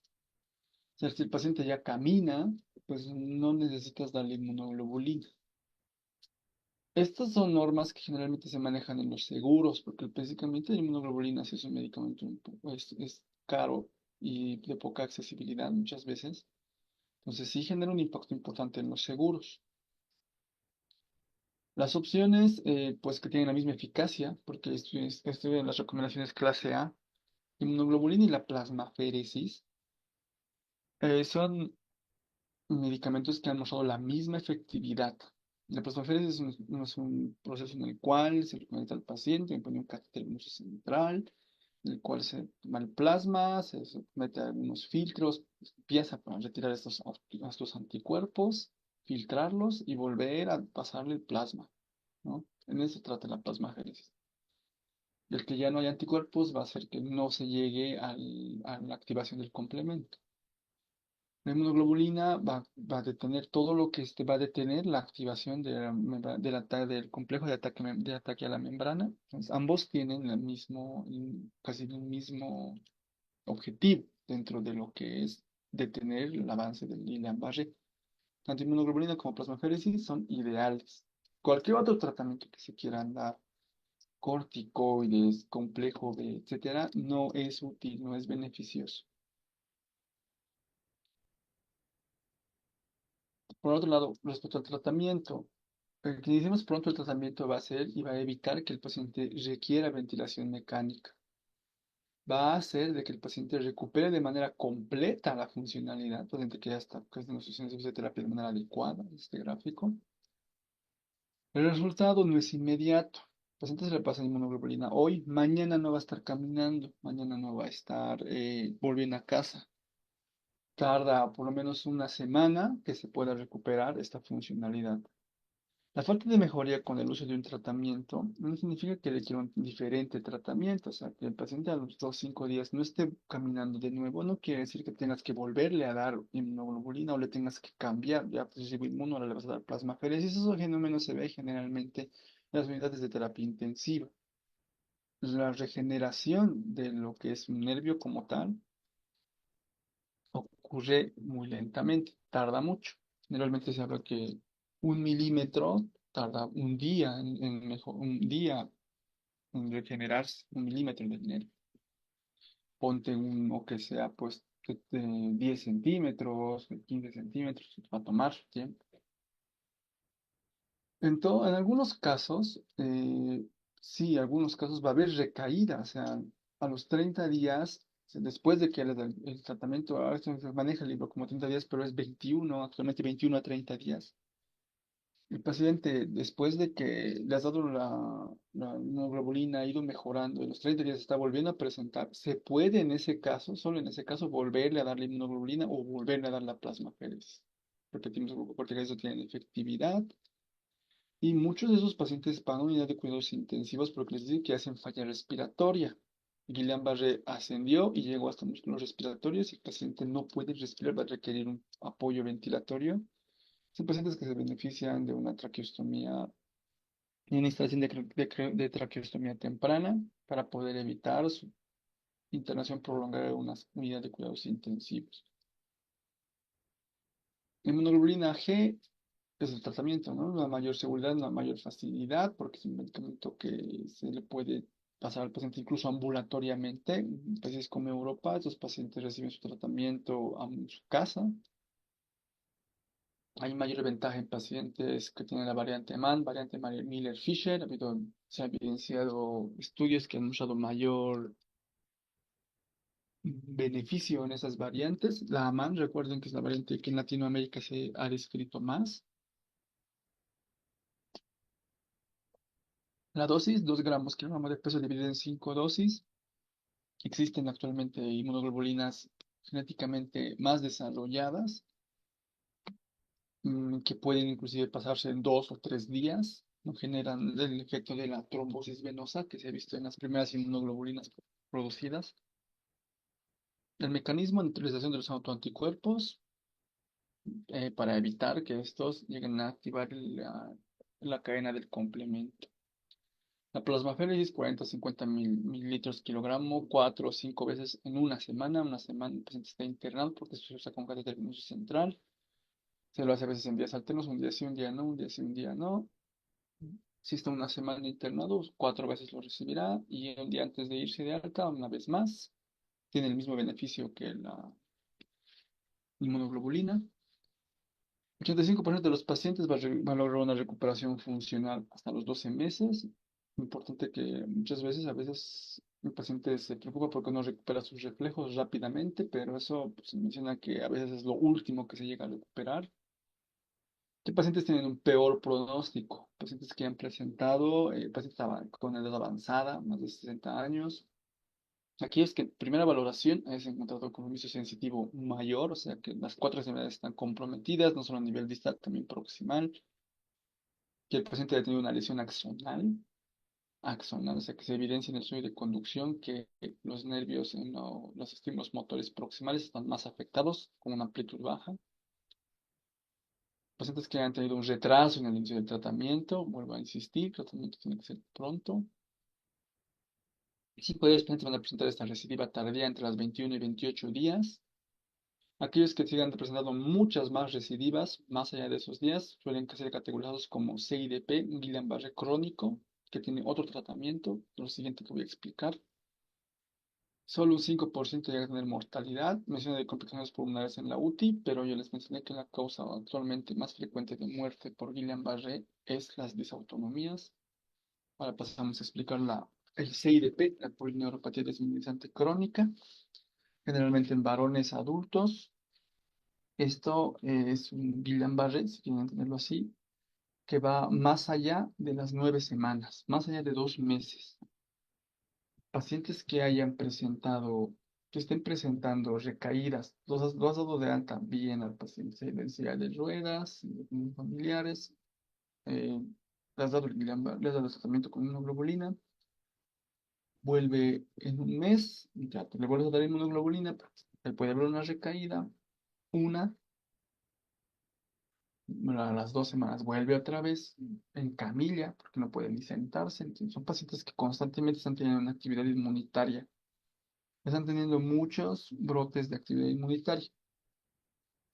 O sea, si el paciente ya camina, pues no necesitas darle inmunoglobulina. Estas son normas que generalmente se manejan en los seguros, porque básicamente la inmunoglobulina sí es un medicamento es caro y de poca accesibilidad muchas veces. Entonces sí genera un impacto importante en los seguros. Las opciones, pues que tienen la misma eficacia, porque estoy en las recomendaciones clase A, inmunoglobulina y la plasmaféresis, son medicamentos que han mostrado la misma efectividad. La plasmaféresis no es un proceso en el cual se le conecta al paciente, le pone un catéter venoso central, en el cual se toma el plasma, se mete a algunos filtros, empieza a retirar estos anticuerpos, filtrarlos y volver a pasarle el plasma, ¿no? En eso trata la plasmaféresis. El que ya no hay anticuerpos va a hacer que no se llegue a la activación del complemento. La inmunoglobulina va a detener todo lo que va a detener la activación del complejo de ataque a la membrana. Entonces, ambos tienen casi el mismo objetivo dentro de lo que es detener el avance del Guillain-Barré. Tanto inmunoglobulina como plasmaféresis son ideales. Cualquier otro tratamiento que se quieran dar, corticoides, complejo B, etcétera, no es útil, no es beneficioso. Por otro lado, respecto al tratamiento, el que iniciemos pronto el tratamiento va a ser y va a evitar que el paciente requiera ventilación mecánica. Va a hacer de que el paciente recupere de manera completa la funcionalidad, paciente que ya está en las sesiones de fisioterapia de manera adecuada, este gráfico. El resultado no es inmediato. El paciente se le pasa inmunoglobulina hoy, mañana no va a estar caminando, mañana no va a estar volviendo a casa. Tarda por lo menos una semana que se pueda recuperar esta funcionalidad. La falta de mejoría con el uso de un tratamiento no significa que requiera un diferente tratamiento. O sea, que el paciente a los 2 o 5 días no esté caminando de nuevo, no quiere decir que tengas que volverle a dar inmunoglobulina o le tengas que cambiar. Ya pues, recibo inmuno, ahora le vas a dar plasmaféresis. Eso fenómeno se ve generalmente en las unidades de terapia intensiva. La regeneración de lo que es un nervio como tal ocurre muy lentamente, tarda mucho. Generalmente se habla que 1 milímetro tarda un día en regenerarse, 1 milímetro de nervio. Ponte uno que sea pues de 10 centímetros, de 15 centímetros, va a tomar su tiempo. En algunos casos, sí, algunos casos va a haber recaída, o sea, a los 30 días, después de que el tratamiento, ahora se maneja el libro como 30 días, pero es 21, actualmente 21 a 30 días. El paciente, después de que le has dado la inmunoglobulina, ha ido mejorando, en los 30 días está volviendo a presentar, se puede en ese caso, solo en ese caso, volverle a dar la inmunoglobulina o volverle a dar la plasmaféresis, porque eso tiene efectividad. Y muchos de esos pacientes van a unidad de cuidados intensivos porque les dicen que hacen falla respiratoria. Guillain-Barré ascendió y llegó hasta músculos respiratorios y el paciente no puede respirar, va a requerir un apoyo ventilatorio. Son pacientes que se benefician de una traqueostomía y una instalación de traqueostomía temprana para poder evitar su internación prolongada en una unidad de cuidados intensivos. Inmunoglobulina G es el tratamiento, ¿no? Una mayor seguridad, una mayor facilidad, porque es un medicamento que se le puede pasar al paciente incluso ambulatoriamente. En países como Europa, estos pacientes reciben su tratamiento en su casa. Hay mayor ventaja en pacientes que tienen la variante MAN, variante Miller-Fisher. Se ha evidenciado estudios que han mostrado mayor beneficio en esas variantes. La MAN, recuerden que es la variante que en Latinoamérica se ha descrito más. La dosis, 2 gramos kilogramo de peso dividido en 5 dosis. Existen actualmente inmunoglobulinas genéticamente más desarrolladas, que pueden inclusive pasarse en 2 o 3 días. No generan el efecto de la trombosis venosa que se ha visto en las primeras inmunoglobulinas producidas. El mecanismo de neutralización de los autoanticuerpos, para evitar que estos lleguen a activar la cadena del complemento. La plasmaféresis, 40 a 50 mililitros kilogramo, 4 o 5 veces en una semana. Una semana el paciente está internado porque se usa con catéter venoso central. Se lo hace a veces en días alternos, un día sí, un día no, un día sí, un día no. Si está una semana internado, 4 veces lo recibirá y un día antes de irse de alta, una vez más. Tiene el mismo beneficio que la inmunoglobulina. 85% de los pacientes va a lograr una recuperación funcional hasta los 12 meses. Importante que muchas veces, a veces el paciente se preocupa porque no recupera sus reflejos rápidamente, pero eso pues, se menciona que a veces es lo último que se llega a recuperar. ¿Qué pacientes tienen un peor pronóstico? Pacientes que han presentado, pacientes con edad avanzada, más de 60 años. Aquí es que primera valoración es encontrado compromiso sensitivo mayor, o sea que las 4 extremidades están comprometidas, no solo a nivel distal, también proximal, que el paciente haya tenido una lesión axonal, o sea que se evidencia en el estudio de conducción que los nervios en los estímulos motores proximales están más afectados, con una amplitud baja. Pacientes que han tenido un retraso en el inicio del tratamiento, vuelvo a insistir, el tratamiento tiene que ser pronto. Sí, puede pacientes van a presentar esta recidiva tardía entre las 21 y 28 días. Aquellos que sigan presentando muchas más recidivas, más allá de esos días, suelen ser categorizados como CIDP, Guillain-Barré crónico, que tiene otro tratamiento, lo siguiente que voy a explicar. Solo un 5% llega a tener mortalidad. Mencioné de complicaciones pulmonares en la UTI, pero yo les mencioné que la causa actualmente más frecuente de muerte por Guillain-Barré es las disautonomías. Ahora pasamos a explicar el CIDP, la polineuropatía desmovilizante crónica, generalmente en varones adultos. Esto es un Guillain-Barré, si quieren entenderlo así, que va más allá de las 9 semanas, más allá de 2 meses. Pacientes que hayan presentado, que estén presentando recaídas, lo has dado de alta bien al paciente, en silla de ruedas, familiares, eh, le has dado le has dado el tratamiento con inmunoglobulina, vuelve en un mes, ya te le vuelves a dar inmunoglobulina, puede haber una recaída, una. Bueno, a las 2 semanas vuelve otra vez en camilla porque no puede ni sentarse. Entonces, son pacientes que constantemente están teniendo una actividad inmunitaria. Están teniendo muchos brotes de actividad inmunitaria.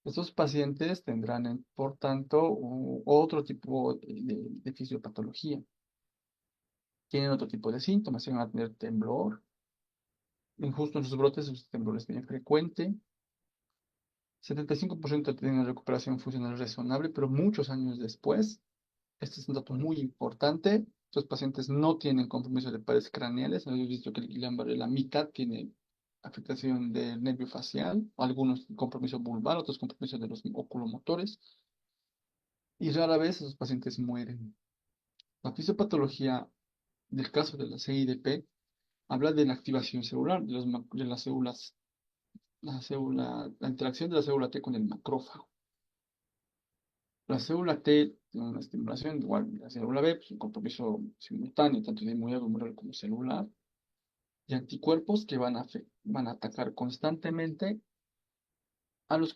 Estos pacientes tendrán, por tanto, otro tipo de fisiopatología. Tienen otro tipo de síntomas. Van a tener temblor. Justo en sus brotes, sus temblores es bien frecuente. 75% tienen recuperación funcional razonable, pero muchos años después. Este es un dato muy importante. Estos pacientes no tienen compromiso de paredes craneales. Hemos visto que el Guillain-Barré, la mitad tiene afectación del nervio facial, algunos compromiso vulvar, otros compromiso de los oculomotores, y rara vez esos pacientes mueren. La fisiopatología del caso de la CIDP habla de la activación celular, de las células, la interacción de la célula T con el macrófago. La célula T tiene una estimulación, igual la célula B, pues un compromiso simultáneo, tanto de inmunidad humoral como celular, y anticuerpos que van a atacar constantemente a los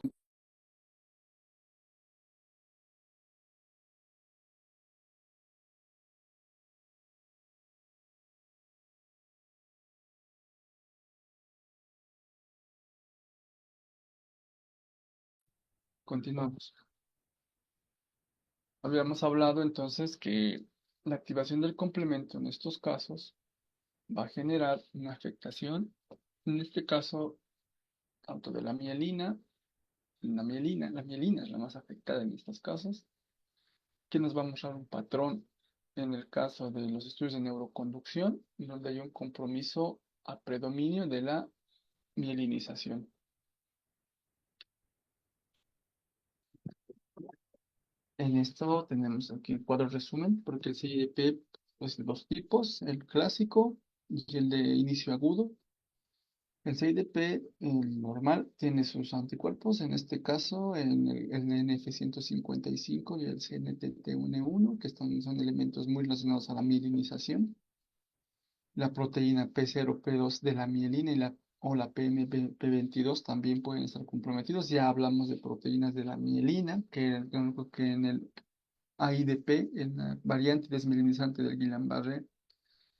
Continuamos. Habíamos hablado entonces que la activación del complemento en estos casos va a generar una afectación, en este caso, tanto de la mielina es la más afectada en estos casos, que nos va a mostrar un patrón en el caso de los estudios de neuroconducción, donde hay un compromiso a predominio de la mielinización. En esto tenemos aquí el cuadro resumen, porque el CIDP es de dos tipos, el clásico y el de inicio agudo. El CIDP, el normal, tiene sus anticuerpos, en este caso el NF-155 y el CNTT1, que son elementos muy relacionados a la mielinización. La proteína P0, P2 de la mielina o la PMP22 también pueden estar comprometidos. Ya hablamos de proteínas de la mielina, que en el AIDP, en la variante desmielinizante del Guillain-Barré,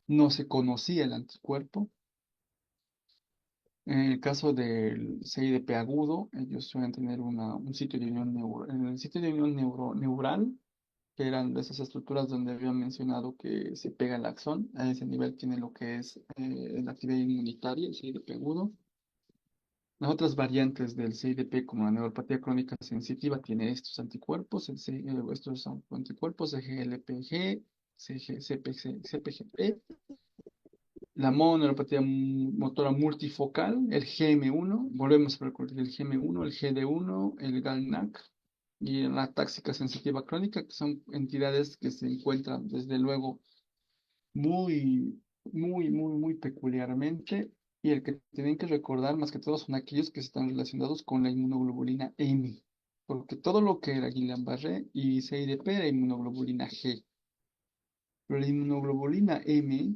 no se conocía el anticuerpo. En el caso del CIDP agudo, ellos suelen tener un sitio de unión en el sitio de unión neural, que eran de esas estructuras donde había mencionado que se pega el axón. A ese nivel tiene lo que es la actividad inmunitaria, el CIDP agudo. Las otras variantes del CIDP, como la neuropatía crónica sensitiva, tiene estos anticuerpos, estos anticuerpos de GLPG, CPGP, la mononeuropatía motora multifocal, el GM1, volvemos a recordar el GM1, el GD1, el GALNAC y la táxica sensitiva crónica, que son entidades que se encuentran desde luego muy peculiarmente, y el que tienen que recordar más que todo son aquellos que están relacionados con la inmunoglobulina M, porque todo lo que era Guillain-Barré y CIDP era inmunoglobulina G, pero la inmunoglobulina M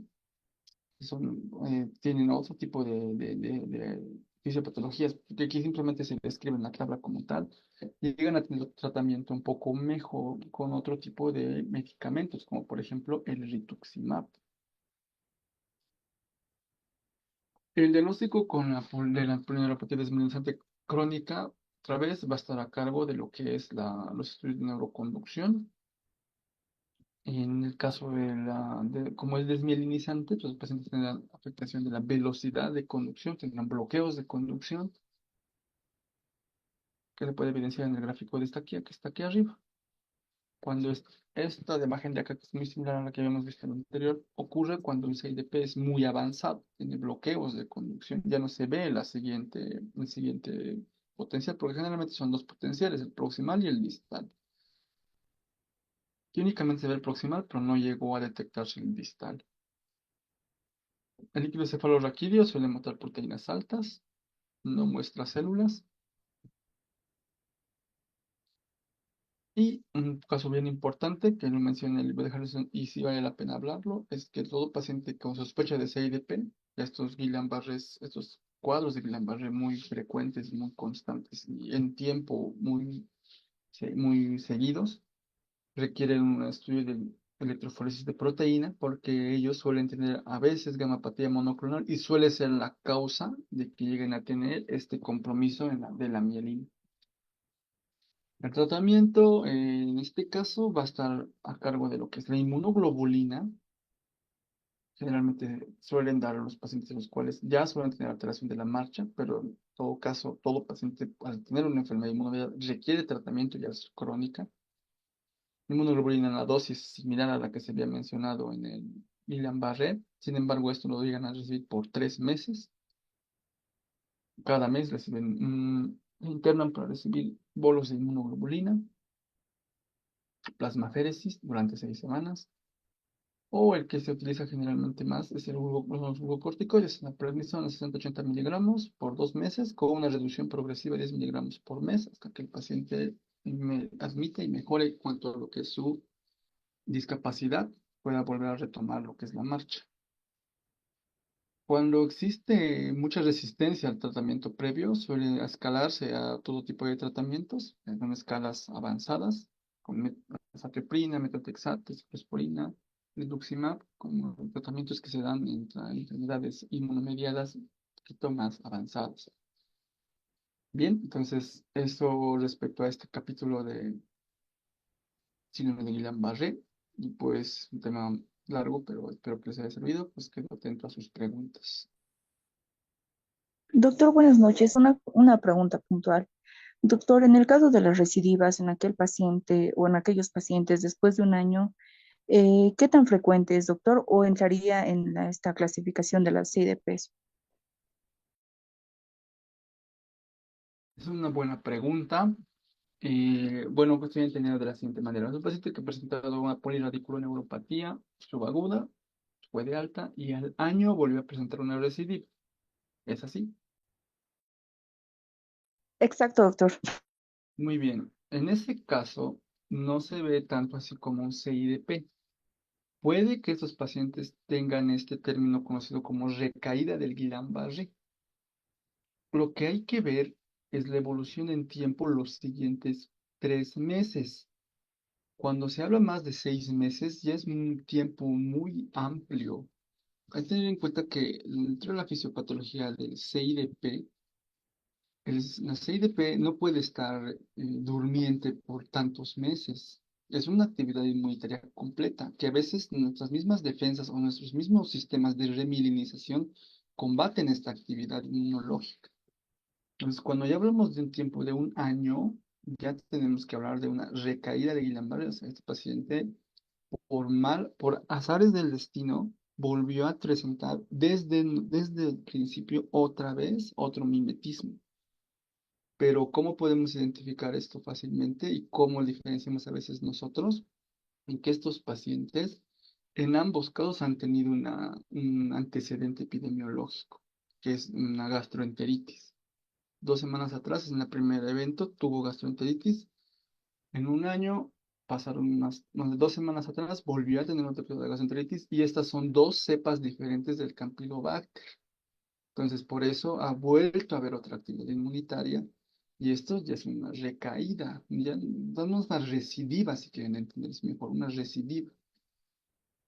tienen otro tipo de fisiopatologías, que aquí simplemente se describe en la tabla como tal, y llegan a tener tratamiento un poco mejor con otro tipo de medicamentos, como por ejemplo el rituximab. El diagnóstico con de la polioneuropatía desminimizante crónica, otra vez, va a estar a cargo de lo que es los estudios de neuroconducción. En el caso como es desmielinizante, pues los pacientes tendrán afectación de la velocidad de conducción, tendrán bloqueos de conducción, que se puede evidenciar en el gráfico de esta aquí, que está aquí arriba. Cuando esta de imagen de acá, que es muy similar a la que habíamos visto en el anterior, ocurre cuando el CIDP es muy avanzado, tiene bloqueos de conducción, ya no se ve el siguiente potencial, porque generalmente son dos potenciales, el proximal y el distal. Aquí únicamente se ve el proximal, pero no llegó a detectarse el distal. El líquido cefalorraquídeo suele mostrar proteínas altas, no muestra células. Y un caso bien importante que no mencioné en el libro de Harrison y sí vale la pena hablarlo, es que todo paciente con sospecha de CIDP, estos Guillain-Barré, estos cuadros de Guillain-Barré muy frecuentes y muy constantes y en tiempo muy seguidos, requieren un estudio de electroforesis de proteína porque ellos suelen tener a veces gamapatía monoclonal y suele ser la causa de que lleguen a tener este compromiso de la mielina. El tratamiento, en este caso, va a estar a cargo de lo que es la inmunoglobulina. Generalmente suelen dar a los pacientes los cuales ya suelen tener alteración de la marcha, pero en todo caso, todo paciente al tener una enfermedad inmunológica requiere tratamiento ya es crónica. Inmunoglobulina en la dosis similar a la que se había mencionado en el Guillain-Barré. Sin embargo, esto lo llegan a recibir por 3 meses. Cada mes internan para recibir bolos de inmunoglobulina, plasmaféresis durante 6 semanas. O el que se utiliza generalmente más es los glucocorticoides, la prednisona 60-80 miligramos por 2 meses, con una reducción progresiva de 10 miligramos por mes, hasta que el paciente admite y mejore en cuanto a lo que es su discapacidad, pueda volver a retomar lo que es la marcha. Cuando existe mucha resistencia al tratamiento previo, suele escalarse a todo tipo de tratamientos, en escalas avanzadas, con azathioprina, metotrexato, ciclosporina, rituximab, como tratamientos que se dan en enfermedades inmunomediadas un poquito más avanzadas. Bien, entonces eso respecto a este capítulo de síndrome de Guillain-Barré, y pues un tema largo, pero espero que les haya servido, pues quedo atento a sus preguntas. Doctor, buenas noches. Una pregunta puntual. Doctor, en el caso de las recidivas en aquel paciente o en aquellos pacientes después de un año, ¿qué tan frecuente es, doctor? ¿O entraría en esta clasificación de las CIDPs? Es una buena pregunta. Bueno, pues estoy entendiendo de la siguiente manera. Es un paciente que ha presentado una poliradiculoneuropatía subaguda, fue de alta y al año volvió a presentar una recidiva. ¿Es así? Exacto, doctor. Muy bien. En ese caso, no se ve tanto así como un CIDP. Puede que estos pacientes tengan este término conocido como recaída del Guillain-Barré. Lo que hay que ver es la evolución en tiempo los siguientes 3 meses. Cuando se habla más de 6 meses, ya es un tiempo muy amplio. Hay que tener en cuenta que dentro de la fisiopatología del CIDP, la CIDP no puede estar durmiente por tantos meses. Es una actividad inmunitaria completa, que a veces nuestras mismas defensas o nuestros mismos sistemas de remilinización combaten esta actividad inmunológica. Entonces, cuando ya hablamos de un tiempo de un año, ya tenemos que hablar de una recaída de Guillain-Barré. O sea, este paciente, por azares del destino, volvió a presentar desde el principio otra vez otro mimetismo. Pero ¿cómo podemos identificar esto fácilmente y cómo diferenciamos a veces nosotros en que estos pacientes en ambos casos han tenido un antecedente epidemiológico, que es una gastroenteritis? 2 semanas atrás, en el primer evento, tuvo gastroenteritis. En un año, pasaron unas 2 semanas atrás, volvió a tener otro episodio de gastroenteritis y estas son dos cepas diferentes del Campylobacter. Entonces, por eso ha vuelto a haber otra actividad inmunitaria y esto ya es una recaída, ya no es una recidiva, si quieren entenderse mejor, una recidiva.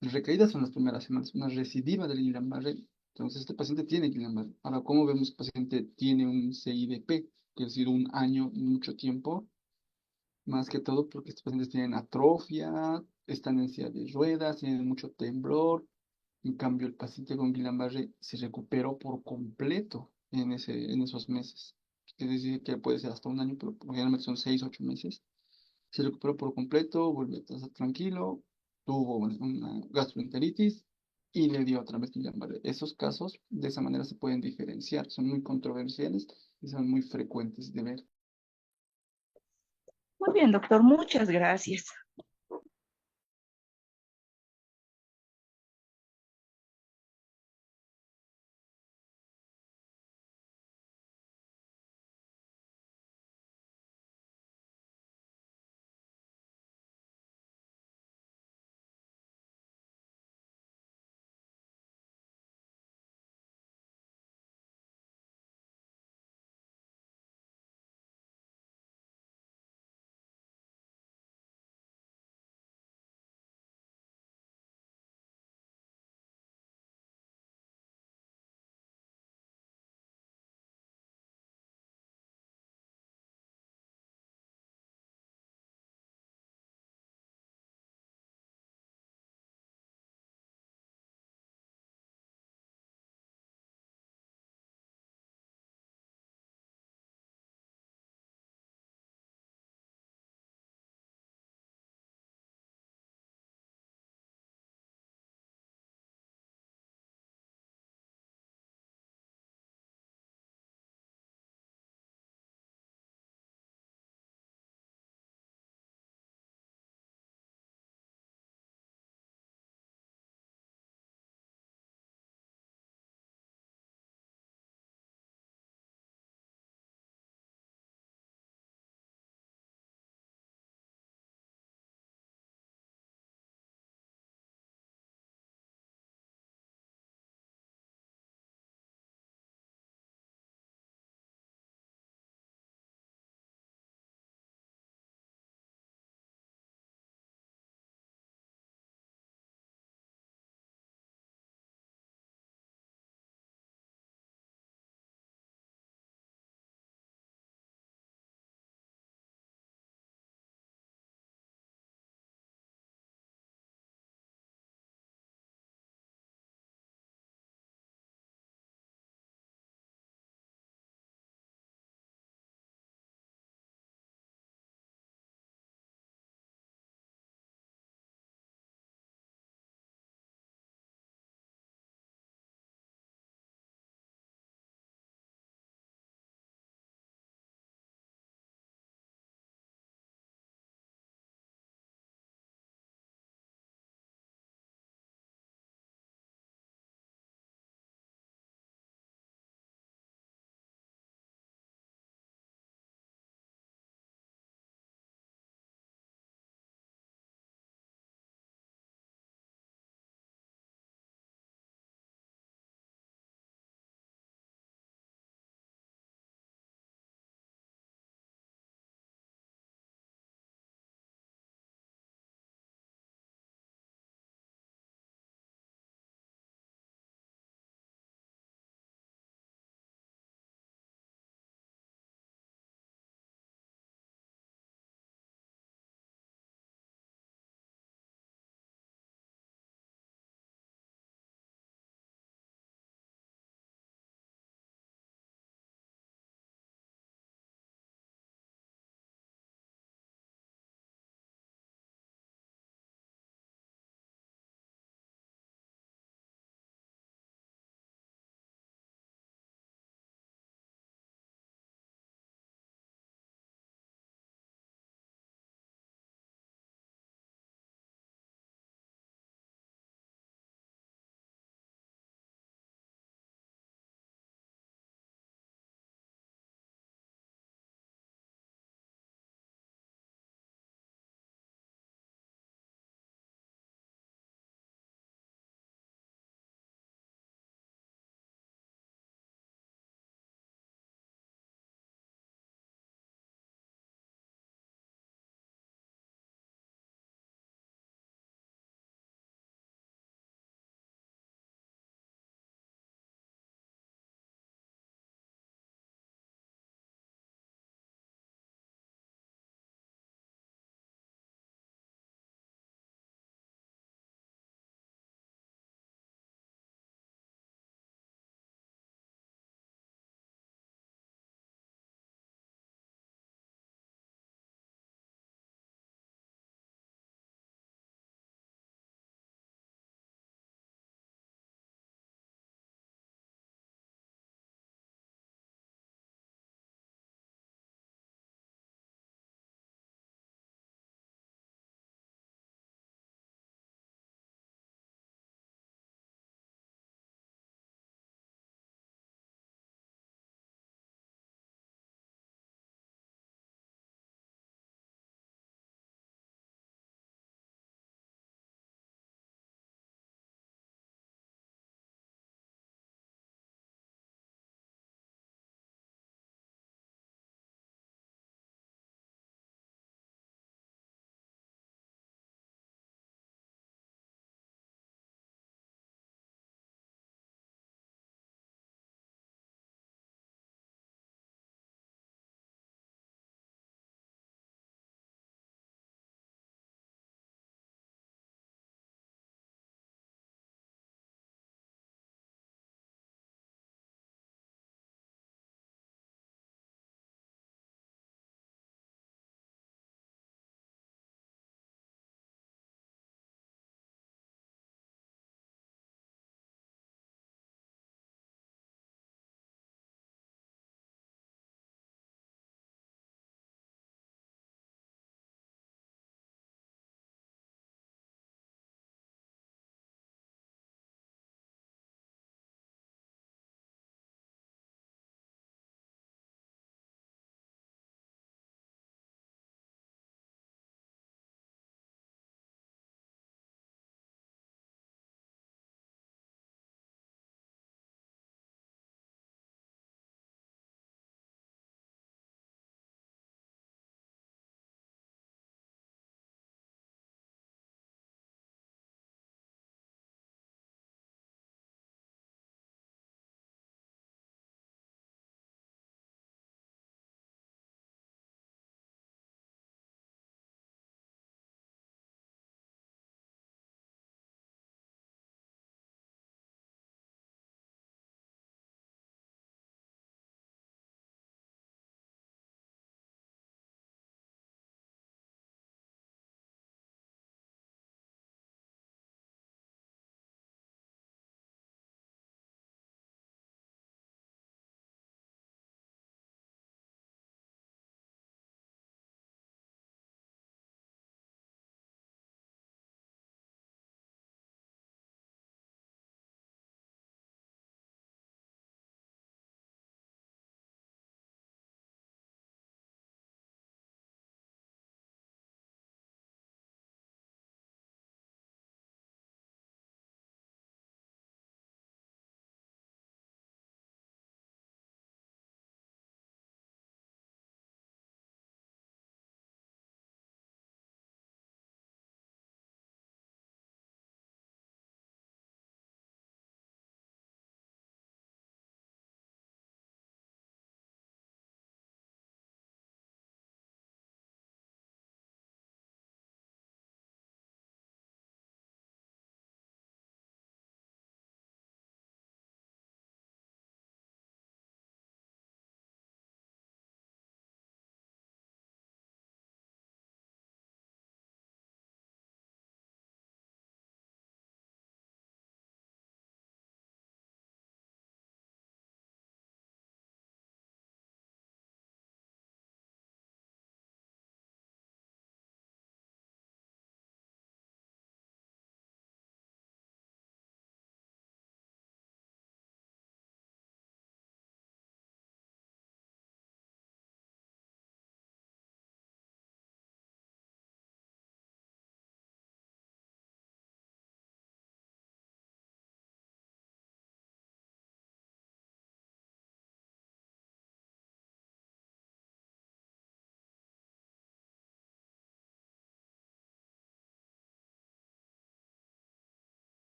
Las recaídas son las primeras semanas, una recidiva del Guillain-Barré. Entonces, este paciente tiene Guillain-Barré. Ahora, ¿cómo vemos que el paciente tiene un CIDP? Que ha sido un año, mucho tiempo, más que todo porque estos pacientes tienen atrofia, están en silla de ruedas, tienen mucho temblor. En cambio, el paciente con Guillain-Barré se recuperó por completo en esos meses. Es decir, que puede ser hasta un año, pero generalmente son 6, 8 meses. Se recuperó por completo, volvió a estar tranquilo, tuvo una gastroenteritis y le dio otra vez Guillain-Barré. Esos casos, de esa manera se pueden diferenciar, son muy controversiales y son muy frecuentes de ver. Muy bien, doctor. Muchas gracias.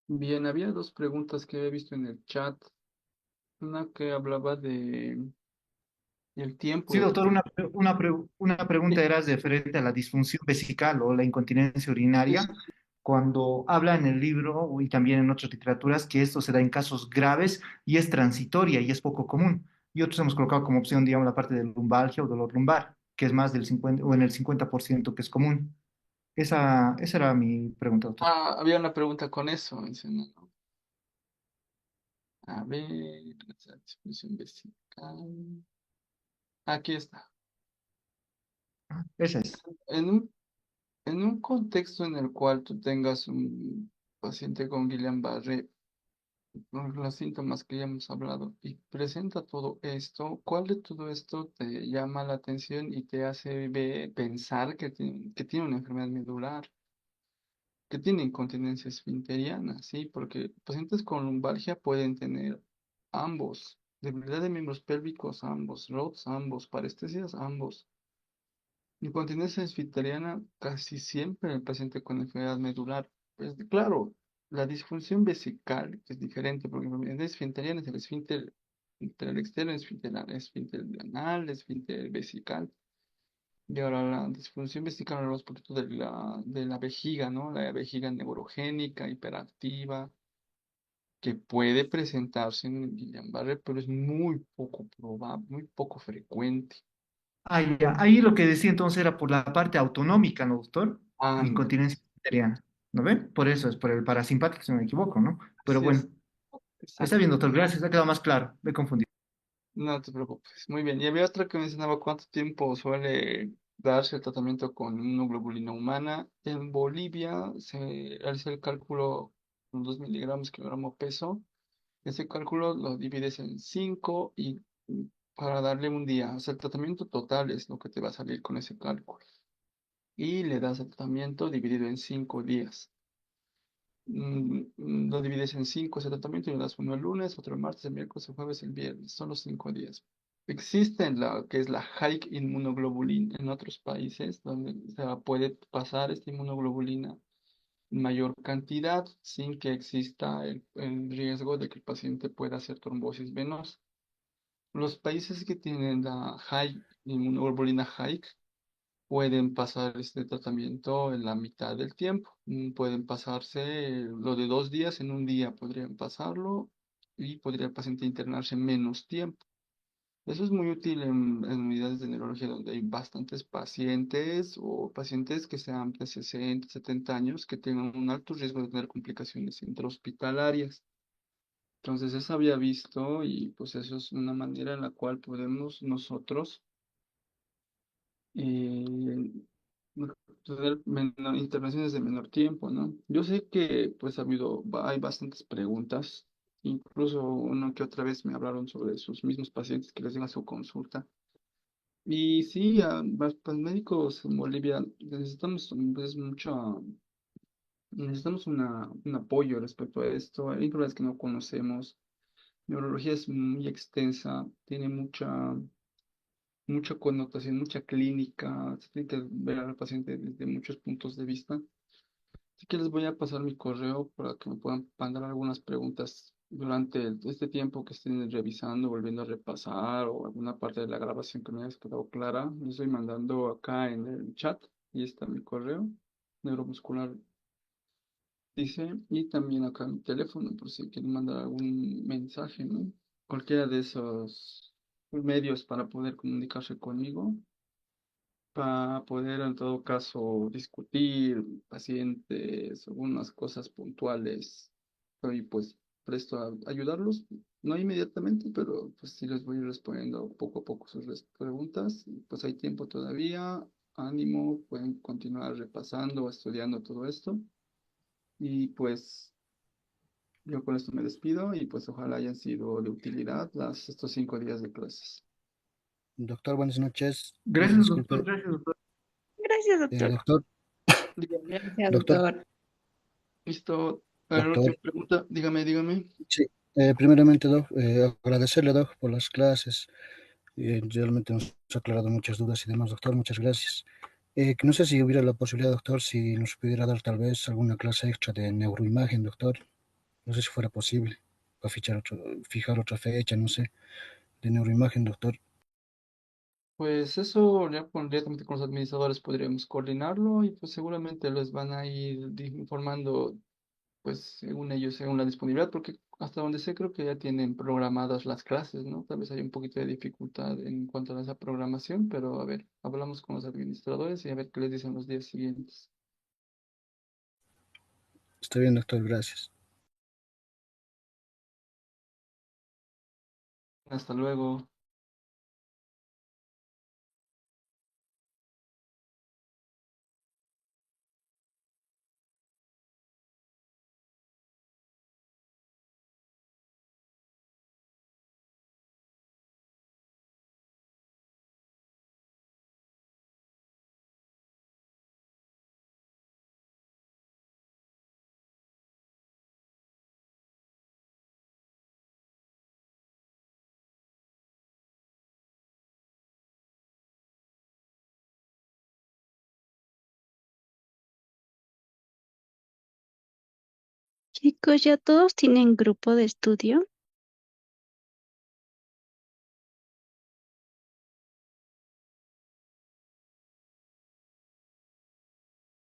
Bien, había dos preguntas que había visto en el chat. Una que hablaba de el tiempo Sí, de doctor, tratamiento. una pregunta era referente a la disfunción vesical o la incontinencia urinaria, cuando habla en el libro y también en otras literaturas que esto se da en casos graves y es transitoria y es poco común. Y otros hemos colocado como opción, digamos, la parte de lumbalgia o dolor lumbar, que es más del 50 o en el 50% que es común. Esa era mi pregunta, doctor. Ah, había una pregunta con eso, mencionando. A ver, la disfunción vesical. Aquí está. Esa es. En un, en un contexto en el cual tú tengas un paciente con Guillain-Barré, con los síntomas que ya hemos hablado, y presenta todo esto, ¿cuál de todo esto te llama la atención y te hace pensar que tiene una enfermedad medular, que tiene incontinencia esfinteriana? ¿Sí? Porque pacientes con lumbalgia pueden tener ambos, debilidad de miembros pélvicos ambos, ROTS ambos, parestesias ambos. Incontinencia esfiteriana casi siempre en el paciente con enfermedad medular. Pues claro, la disfunción vesical es diferente, porque la enfermedad esfinteriana es el esfínter externo, esfínter anal, esfínter vesical. Y ahora la disfunción vesical hablamos un poquito de la vejiga, ¿no? La vejiga neurogénica, hiperactiva, que puede presentarse en Guillain-Barré, pero es muy poco probable, muy poco frecuente. Ah, ya. Ahí lo que decía entonces era por la parte autonómica, ¿no, doctor? Ándale, Incontinencia bacteriana. ¿No ve? Por eso es por el parasimpático, si no me equivoco, ¿no? Pero así bueno, es, está exacto. bien, doctor, gracias, ha quedado más claro, me he confundido. No te preocupes. Muy bien. Y había otra que mencionaba cuánto tiempo suele darse el tratamiento con inmunoglobulina humana. En Bolivia se realiza el cálculo con 2 miligramos kilogramo peso. Ese cálculo lo divides en 5 y para darle un día. O sea, el tratamiento total es lo que te va a salir con ese cálculo. Y le das el tratamiento dividido en 5 días. Lo divides en 5 ese tratamiento y le das uno el lunes, otro el martes, el miércoles, el jueves, el viernes. Son los 5 días. Existe la que es la high inmunoglobulina en otros países donde se puede pasar esta inmunoglobulina en mayor cantidad sin que exista el riesgo de que el paciente pueda hacer trombosis venosa. Los países que tienen la high inmunoglobulina high pueden pasar este tratamiento en la mitad del tiempo. Pueden pasarse lo de 2 días en un día, podrían pasarlo y podría el paciente internarse menos tiempo. Eso es muy útil en unidades de neurología donde hay bastantes pacientes o pacientes que sean de 60, 70 años que tengan un alto riesgo de tener complicaciones intrahospitalarias. Entonces, eso había visto y pues eso es una manera en la cual podemos nosotros eh, tener intervenciones de menor tiempo, ¿no? Yo sé que pues hay bastantes preguntas, incluso una que otra vez me hablaron sobre sus mismos pacientes que les llega su consulta. Y sí, pues, médicos en Bolivia necesitamos pues, necesitamos un apoyo respecto a esto. Hay problemas que no conocemos. Neurología es muy extensa, tiene mucha connotación, mucha clínica, se tiene que ver al paciente desde muchos puntos de vista. Así que les voy a pasar mi correo para que me puedan mandar algunas preguntas durante este tiempo que estén revisando, volviendo a repasar o alguna parte de la grabación que me haya quedado clara. Les estoy mandando acá en el chat y está mi correo, neuromuscular dice, y también acá mi teléfono por si quieren mandar algún mensaje, ¿no? Cualquiera de esos medios para poder comunicarse conmigo para poder en todo caso discutir pacientes, algunas cosas puntuales. Estoy pues presto a ayudarlos, no inmediatamente, pero pues sí les voy respondiendo poco a poco sus preguntas. Pues hay tiempo todavía, ánimo, pueden continuar repasando, estudiando todo esto. Y pues yo con esto me despido y pues ojalá hayan sido de utilidad estos 5 días de clases. Doctor, buenas noches. Gracias, doctor, Disculpe, gracias, doctor. Gracias, doctor. doctor, Dígame. Gracias, doctor, doctor. Listo. A ver, doctor. última pregunta. Dígame. Sí, primeramente, doc, agradecerle, doc, por las clases. Realmente nos ha aclarado muchas dudas y demás, doctor. Muchas gracias. Que no sé si hubiera la posibilidad, doctor, si nos pudiera dar tal vez alguna clase extra de neuroimagen, doctor. No sé si fuera posible, para fijar otra fecha, no sé, de neuroimagen, doctor. Pues eso ya directamente con los administradores podríamos coordinarlo y pues seguramente les van a ir informando pues según ellos, según la disponibilidad, porque hasta donde sé creo que ya tienen programadas las clases, ¿no? Tal vez hay un poquito de dificultad en cuanto a esa programación, pero a ver, hablamos con los administradores y a ver qué les dicen los días siguientes. Está bien, doctor, gracias. Hasta luego. Chicos, ¿ya todos tienen grupo de estudio?